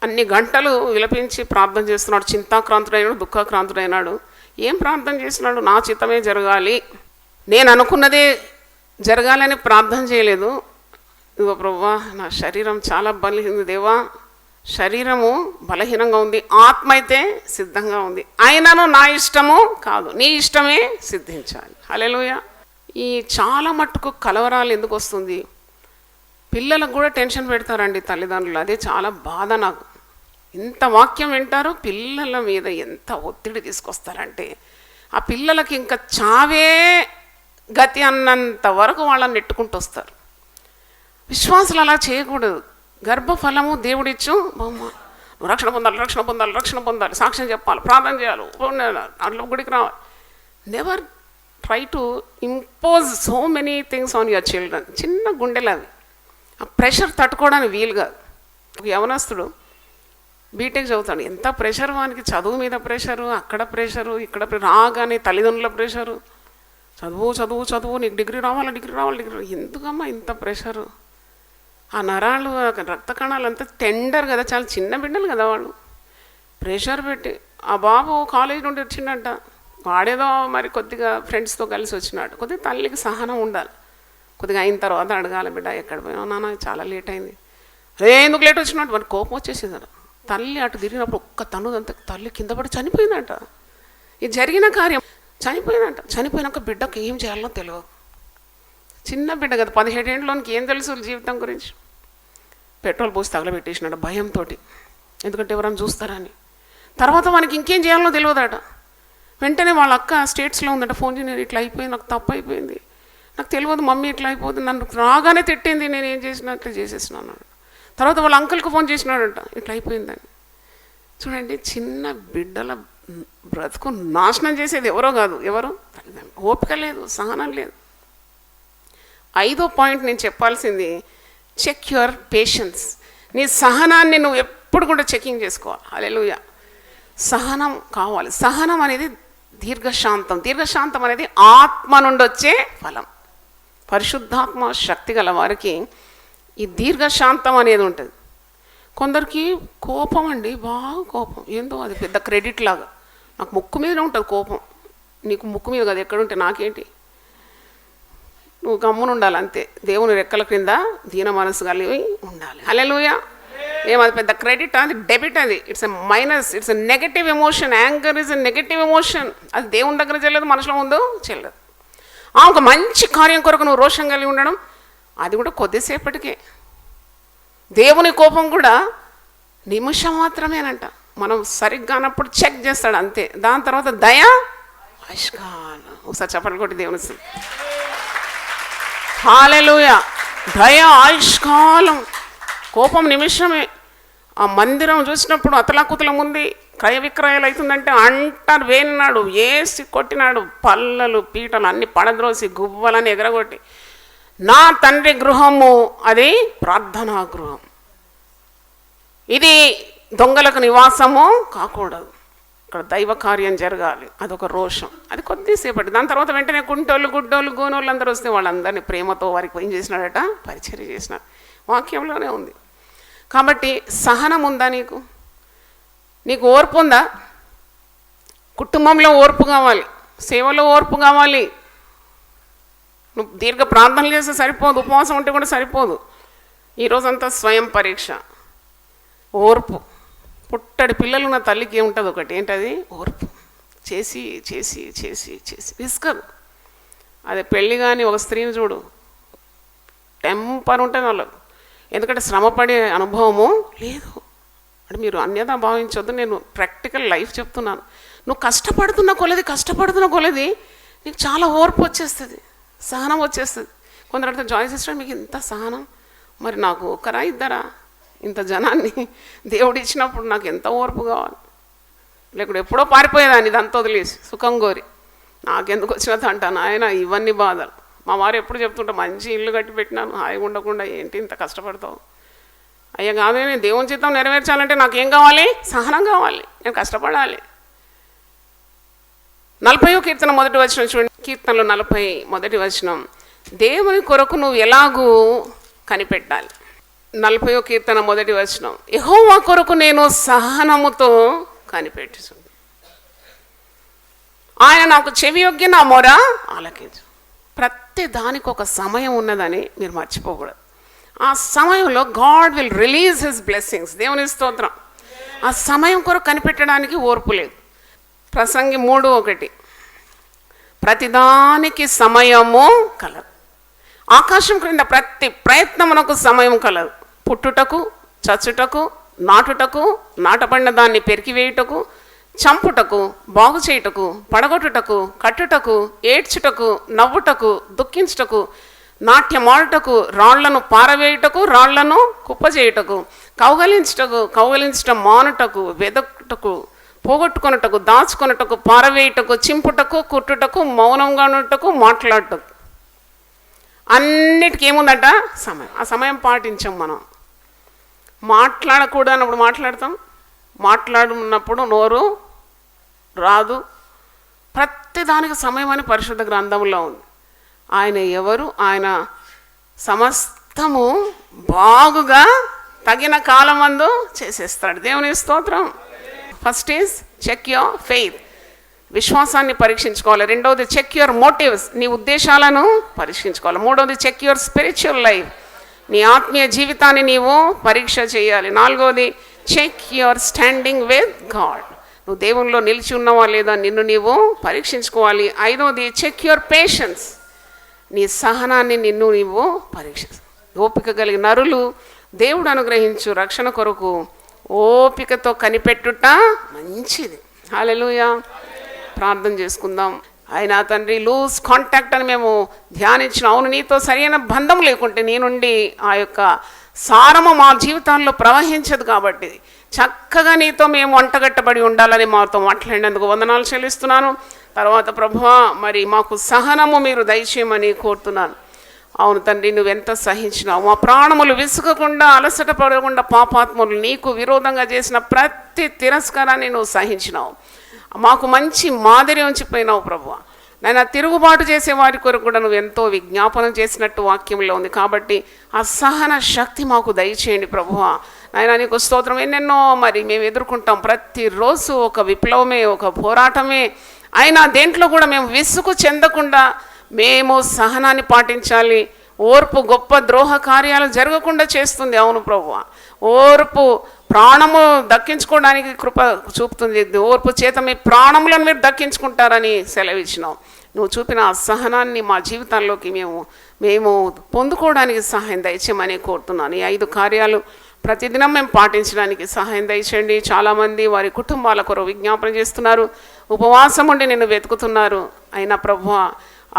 అన్ని గంటలు విలపించి ప్రార్థన చేస్తున్నాడు. చింతాక్రాంతుడైనాడు, దుఃఖాక్రాంతుడైనాడు. ఏం ప్రార్థన చేస్తున్నాడు? నా చిత్తమే జరగాలి, నేను అనుకున్నదే జరగాలని ప్రార్థన చేయలేదు. ఇదిగో ప్రభువా, నా శరీరం చాలా బలహీన, దేవా శరీరము బలహీనంగా ఉంది, ఆత్మ అయితే సిద్ధంగా ఉంది, అయినను నా ఇష్టము కాదు, నీ ఇష్టమే సిద్ధించాలి. హల్లెలూయా. ఈ చాలా మట్టుకు కలవరాలు ఎందుకు వస్తుంది? పిల్లలకు కూడా టెన్షన్ పెడతారండి తల్లిదండ్రులు. అదే చాలా బాధ నాకు. ఇంత వాక్యం వింటారు, పిల్లల మీద ఎంత ఒత్తిడి తీసుకొస్తారంటే ఆ పిల్లలకి ఇంకా చావే గతి అన్నంత వరకు వాళ్ళని నెట్టుకుంటూ వస్తారు. విశ్వాసులు అలా చేయకూడదు. గర్భఫలము దేవుడిచ్చు బొమ్మ. రక్షణ పొందాలి, రక్షణ పొందాలి, రక్షణ పొందాలి, సాక్ష్యం చెప్పాలి, ప్రార్థన చేయాలి, అట్లా గుడికి రావాలి. Never try to impose so many things on your children. చిన్న గుండెలు అవి, ఆ ప్రెషర్ తట్టుకోవడానికి వీలుగా. ఒక యవనస్తుడు బీటెక్ చదువుతాడు, ఎంత ప్రెషర్ వానికి, చదువు మీద ప్రెషరు, అక్కడ ప్రెషరు, ఇక్కడ రాగానే తల్లిదండ్రుల ప్రెషరు, చదువు చదువు చదువు, నీకు డిగ్రీ రావాలి, డిగ్రీ రావాలి, డిగ్రీ. ఎందుకమ్మా ఇంత ప్రెషరు? ఆ నరాలు, రక్త కణాలు అంతా టెండర్ కదా, చాలా చిన్న బిడ్డలు కదా వాళ్ళు. ప్రెషర్ పెట్టి ఆ బాబు కాలేజ్ నుండి వచ్చిండంట, వాడేదో మరి కొద్దిగా ఫ్రెండ్స్తో కలిసి వచ్చినాడు. కొద్దిగా తల్లికి సహనం ఉండాలి. కొద్దిగా అయిన తర్వాత అడగాలి, బిడ్డ ఎక్కడ పోయినావు నాన్న, చాలా లేట్ అయింది. ఎందుకు లేట్ వచ్చినట్టు వాడికి కోపం వచ్చేసిందట. తల్లి అటు తిరిగినప్పుడు ఒక్క తనుదంత తల్లి కింద పడి చనిపోయిందంట. ఇది జరిగిన కార్యం, చనిపోయిందంట. చనిపోయినాక బిడ్డకు ఏం చేయాలో తెలియదు. చిన్న బిడ్డ కదా, 17 ఏళ్ళలోనికి ఏం తెలుసు జీవితం గురించి. పెట్రోల్ పోసి తగలబెట్టేసినాడు భయంతో, ఎందుకంటే ఎవరైనా చూస్తారని. తర్వాత మనకి ఇంకేం చేయాలో తెలియదట. వెంటనే వాళ్ళ అక్క స్టేట్స్లో ఉందట, ఫోన్ చేసి నేను ఇట్లా అయిపోయింది, నాకు తప్పు అయిపోయింది, నాకు తెలియదు మమ్మీ ఇట్లా అయిపోతుంది, నన్ను రాగానే తిట్టింది, నేను ఏం చేసినా అట్లా చేసేసినాను. తర్వాత వాళ్ళ అంకుల్కి ఫోన్ చేసినాడంట, ఇట్లా అయిపోయిందని. చూడండి, చిన్న బిడ్డల బ్రతుకు నాశనం చేసేది ఎవరో కాదు, ఎవరు? ఓపిక లేదు, సహనం లేదు. 5వ పాయింట్ నేను చెప్పాల్సింది, చెక్ యువర్ పేషెన్స్. నీ సహనాన్ని నువ్వు ఎప్పుడు కూడా చెకింగ్ చేసుకోవాలి. హల్లెలూయా. సహనం కావాలి. సహనం అనేది దీర్ఘశాంతం. దీర్ఘశాంతం అనేది ఆత్మ నుండి వచ్చే ఫలం. పరిశుద్ధాత్మ శక్తి గల వారికి ఈ దీర్ఘశాంతం అనేది ఉంటుంది. కొందరికి కోపం అండి, బాగా కోపం, ఏందో అది పెద్ద క్రెడిట్ లాగా. నాకు ముక్కు మీద ఉంటుంది కోపం, నీకు ముక్కు మీద కదా, ఎక్కడుంటే నాకేంటి, నువ్వు గమ్మున ఉండాలి అంతే. దేవుని రెక్కల క్రింద దీన మనసు కలిగి ఉండాలి. హల్లెలూయా. ఏమది పెద్ద క్రెడిట్, అది డెబిట్, అది it's a minus, it's a negative emotion. Anger is a negative emotion. అది దేవుని దగ్గర చెల్లదు, మనుషుల ముందు చెల్లదు. ఒక మంచి కార్యం కొరకు నువ్వు రోషం కలిగి ఉండడం, అది కూడా కొద్దిసేపటికే. దేవుని కోపం కూడా నిమిషం మాత్రమేనంట. మనం సరిగ్గా అన్నప్పుడు చెక్ చేస్తాడు అంతే. దాని తర్వాత దయ ఆయుష్కాలం. ఒకసారి చప్పట్లు కొట్టి దేవుని హల్లెలూయా. దయ ఆయుష్కాలం. కోపం నిమిషమే. ఆ మందిరం చూసినప్పుడు అతలాకుతలం ఉంది, క్రయ విక్రయాలు అవుతుందంటే అంటారు, వేన్నాడు, వేసి కొట్టినాడు, పల్లలు పీటలు అన్ని పడద్రోసి గువ్వలని ఎగరగొట్టి, నా తండ్రి గృహము అది ప్రార్థనా గృహం, ఇది దొంగలకు నివాసము కాకూడదు. అక్కడ దైవ కార్యం జరగాలి, అదొక రోషం. అది కొద్దిసేపటి. దాని తర్వాత వెంటనే కుంటోళ్ళు, గుడ్డోళ్ళు, గోనోళ్ళు అందరూ వస్తే వాళ్ళందరినీ ప్రేమతో వారికి ఏం చేసినాడట, పరిచర్య చేసినాడు. వాక్యంలోనే ఉంది. కాబట్టి సహనం ఉందా నీకు? నీకు ఓర్పు ఉందా? కుటుంబంలో ఓర్పు కావాలి, సేవలో ఓర్పు కావాలి. నువ్వు దీర్ఘ ప్రార్థనలు చేస్తే సరిపోదు, ఉపవాసం ఉంటే కూడా సరిపోదు. ఈరోజంతా స్వయం పరీక్ష. ఓర్పు. పుట్టడి పిల్లలున్న తల్లికి ఏముంటుంది ఒకటి, ఏంటది? ఓర్పు. చేసి చేసి చేసి చేసి విసుకదు. అదే పెళ్ళి కానీ ఒక స్త్రీని చూడు, టెంపర్ ఉంటుంది వాళ్ళకు. ఎందుకంటే శ్రమపడే అనుభవము లేదు. అంటే మీరు అన్యదా భావించొద్దు, నేను ప్రాక్టికల్ లైఫ్ చెప్తున్నాను. నువ్వు కష్టపడుతున్న కొలది నీకు చాలా ఓర్పు వచ్చేస్తుంది, సహనం వచ్చేస్తుంది. కొందరు అడిగితే, జాయ్ సిస్టర్ మీకు ఇంత సహనం, మరి నాకు ఒకరా ఇద్దరా? ఇంత జనాన్ని దేవుడు ఇచ్చినప్పుడు నాకు ఎంత ఓర్పు కావాలి? లేకుంటే ఎప్పుడో పారిపోయేదాన్ని ఇదంతా వదిలేసి సుఖం కోరి. నాకెందుకు వచ్చినది అంటాను ఆయన, ఇవన్నీ బాధలు. మా వారు ఎప్పుడు చెప్తుంటా, మంచి ఇల్లు కట్టి పెట్టినాను, హాయిగా ఉండకుండా ఏంటి ఇంత కష్టపడతావు? అయ్యా కాదే, నేను దేవుని చిత్తం నెరవేర్చాలంటే నాకేం కావాలి? సహనం కావాలి, నేను కష్టపడాలి. 40వ కీర్తన 1వ వచనం చూడండి. కీర్తనలో 40 వచనం, దేవుని కొరకు నువ్వు ఎలాగూ కనిపెట్టాలి. 40వ కీర్తన 1 వచనం, యెహోవా కొరకు నేను సహనముతో కనిపెట్టు, ఆయన నాకు చెవియొగ్గి నా మొర ఆలకించు. ప్రతి దానికి ఒక సమయం ఉన్నదని మీరు మర్చిపోకూడదు. ఆ సమయంలో God will release his blessings. దేవుని స్తోత్రం. ఆ సమయం కొరకు కనిపెట్టడానికి ఓర్పు లేదు. ప్రసంగి 3:1, ప్రతిదానికి సమయము కలదు. ఆకాశం క్రింద ప్రతి ప్రయత్నమునకు సమయం కలదు. పుట్టుటకు, చచ్చుటకు, నాటుటకు, నాటబడిన దాన్ని పెరికివేయుటకు, చంపుటకు, బాగు చేయుటకు, పడగొట్టుటకు, కట్టుటకు, ఏడ్చుటకు, నవ్వుటకు, దుఃఖించుటకు, నాట్యమాడుటకు, రాళ్లను పారవేయుటకు, రాళ్లను కుప్పచేయుటకు, కౌగలించటం మానుటకు, వెదకుటకు, పోగొట్టుకొనుటకు, దాచుకొనుటకు, పారవేయుటకు, చింపుటకు, కుట్టుటకు, మౌనంగా ఉండుటకు, మాట్లాడుటకు. అన్నిటికీ ఏముందట? సమయం. ఆ సమయం పాటించాం మనం. మాట్లాడకూడదు అన్నప్పుడు మాట్లాడతాం, మాట్లాడున్నప్పుడు నోరు రాదు. ప్రతిదానికి సమయం అని పరిశుద్ధ గ్రంథంలో ఉంది. ఆయన ఎవరు? ఆయన సమస్తము బాగుగా తగిన కాలమందు చేసేస్తాడు. దేవుని స్తోత్రం. First is check your faith, విశ్వాసాన్ని పరీక్షించుకోవాలి. రెండవది చెక్ యువర్ మోటివ్స్, నీ ఉద్దేశాలను పరీక్షించుకోవాలి. మూడవది చెక్ యువర్ స్పిరిచువల్ లైఫ్, నీ ఆత్మీయ జీవితాన్ని నీవు పరీక్ష చేయాలి. నాలుగవది check your standing with God, నువ్వు దేవునిలో నిలిచి ఉన్నావా లేదా నిన్ను నీవు పరీక్షించుకోవాలి. ఐదవది చెక్ యువర్ పేషెన్స్, నీ సహనాన్ని నిన్ను నీవు పరీక్ష. ఓపిక కలిగిన నరులు దేవుడు అనుగ్రహించు రక్షణ కొరకు ఓపికతో కనిపెట్టుట మంచిది. హల్లెలూయా. ప్రార్థన చేసుకుందాం. ఆయన తండ్రి, లూజ్ కాంటాక్ట్ అని మేము ధ్యానించిన, అవును నీతో సరైన బంధం లేకుంటే నీ నుండి ఆ యొక్క సారము మా జీవితాల్లో ప్రవహించదు. కాబట్టి చక్కగా నీతో మేము వంటగట్టబడి ఉండాలని మాతో మాట్లాడినందుకు వందనాలు చెల్లిస్తున్నాను. తర్వాత ప్రభువా, మరి మాకు సహనము మీరు దయచేయమని కోరుతున్నాను. అవును తండ్రి, నువ్వెంత సహించినావు. మా ప్రాణములు విసుగకుండా, అలసట పడకుండా, పాపాత్ములు నీకు విరోధంగా చేసిన ప్రతి తిరస్కారాన్ని నువ్వు సహించినావు. మాకు మంచి మాదిరి ఉంచిపోయినావు ప్రభువా. నాయన, తిరుగుబాటు చేసే వారి కొరకు కూడా నువ్వు ఎంతో విజ్ఞాపనం చేసినట్టు వాక్యంలో ఉంది. కాబట్టి ఆ సహన శక్తి మాకు దయచేయండి ప్రభువా. నాయన నీకు స్తోత్రం. ఎన్నెన్నో మరి మేము ఎదుర్కొంటాం. ప్రతిరోజు ఒక విప్లవమే, ఒక పోరాటమే. అయినా దేంట్లో కూడా మేము విసుగు చెందకుండా మేము సహనాన్ని పాటించాలి. ఓర్పు గొప్ప ద్రోహ కార్యాలు జరగకుండా చేస్తుంది. అవును ప్రభువా, ఓర్పు ప్రాణము దక్కించుకోవడానికి కృప చూపుతుంది. ఓర్పు చేత మీ ప్రాణములను మీరు దక్కించుకుంటారని సెలవిచ్చినావు. నువ్వు చూపిన ఆ సహనాన్ని మా జీవితాల్లోకి మేము పొందుకోవడానికి సహాయం దయచేయమని కోరుతున్నాను. ఈ 5 కార్యాలు ప్రతిదినం మేము పాటించడానికి సహాయం దయచేయండి. చాలామంది వారి కుటుంబాల కొరకు విజ్ఞాపన చేస్తున్నారు, ఉపవాసం ఉండి నిన్ను వెతుకుతున్నారు. అయినా ప్రభువా,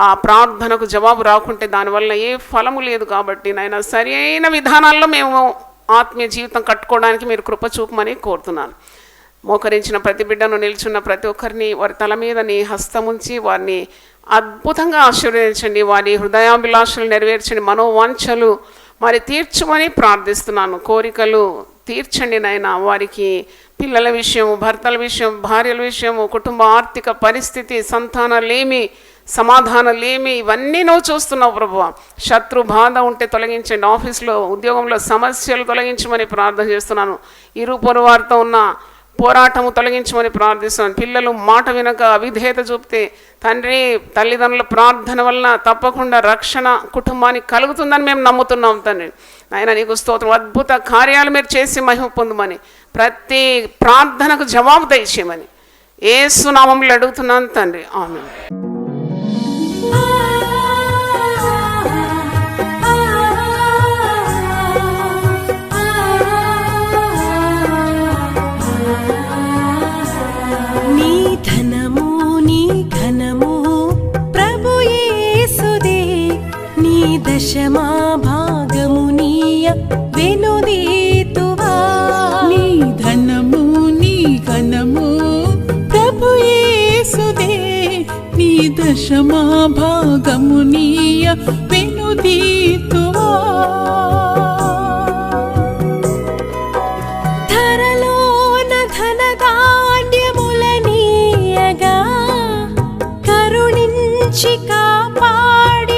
ఆ ప్రార్థనకు జవాబు రాకుంటే దానివల్ల ఏ ఫలము లేదు. కాబట్టి నాయన, సరి అయిన విధానాల్లో మేము ఆత్మీయ జీవితం కట్టుకోవడానికి మీరు కృప చూపమని కోరుతున్నాను. మోకరించిన ప్రతి బిడ్డను, నిల్చున్న ప్రతి ఒక్కరిని వారి తల మీద నీ హస్తం ఉంచి వారిని అద్భుతంగా ఆశీర్వదించండి. వారి హృదయాభిలాషలు నెరవేర్చండి. మనోవాంఛలు మరి తీర్చమని ప్రార్థిస్తున్నాను. కోరికలు తీర్చండి నాయన. వారికి పిల్లల విషయము, భర్తల విషయం, భార్యల విషయము, కుటుంబ ఆర్థిక పరిస్థితి, సంతానాలేమి, సమాధానాలేమి, ఇవన్నీ నువ్వు చూస్తున్నావు ప్రభువా. శత్రు బాధ ఉంటే తొలగించండి. ఆఫీస్లో, ఉద్యోగంలో సమస్యలు తొలగించమని ప్రార్థన చేస్తున్నాను. ఇరు పొరు వారితో ఉన్న పోరాటము తొలగించమని ప్రార్థిస్తున్నాను. పిల్లలు మాట వినక అవిధేయత చూపితే తండ్రి, తల్లిదండ్రుల ప్రార్థన వలన తప్పకుండా రక్షణ కుటుంబానికి కలుగుతుందని మేము నమ్ముతున్నాం తండ్రి. నాయన నీకు స్తోత్రం. అద్భుత కార్యాలు మీరు చేసి మహిమ పొందమని, ప్రతి ప్రార్థనకు జవాబు దయచేయమని యేసు నామములో అడుగుతున్నాను తండ్రి. ఆమేన్. దశమా భాగము నీయ వెనుదీతువా. నీ ధనము నీ ఘనము ప్రభు యేసుదే, నీ దశమా భాగము నీయ వెనుదీతువా. ధరలోన ధనధాన్యముల నీయగా కరుణించి కాపాడి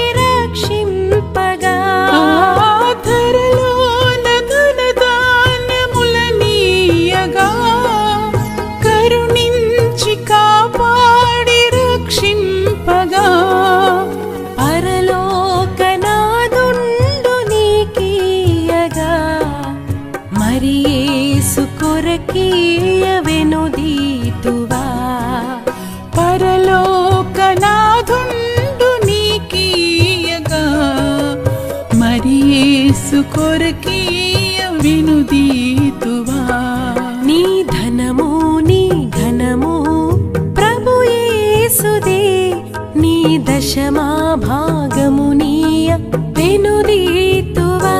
కొరకీయ వెనుదీతువా. పరలోకనాథుండు నీకీయగా మరి యేసు కొరకీయ వెనుదీతువా. నీ ధనము నీ ఘనము ప్రభు యేసుదే, నీ దశమా భాగము నీయ వెనుదీతువా.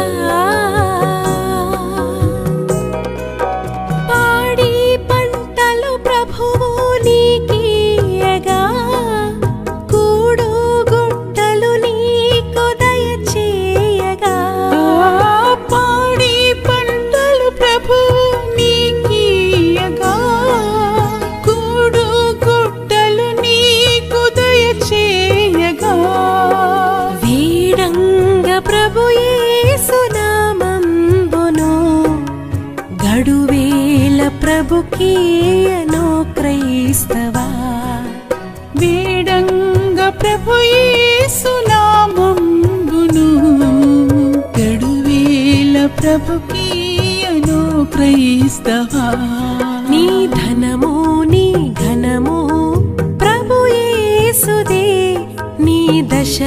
ప్రభుకీయను క్రైస్తవా. వేడంగ ప్రభు యేసు నామమును గడువేల ప్రభుకీయను క్రైస్తవా. నీ ధనము నీ ఘనము ప్రభు యేసుదే, నీ దశ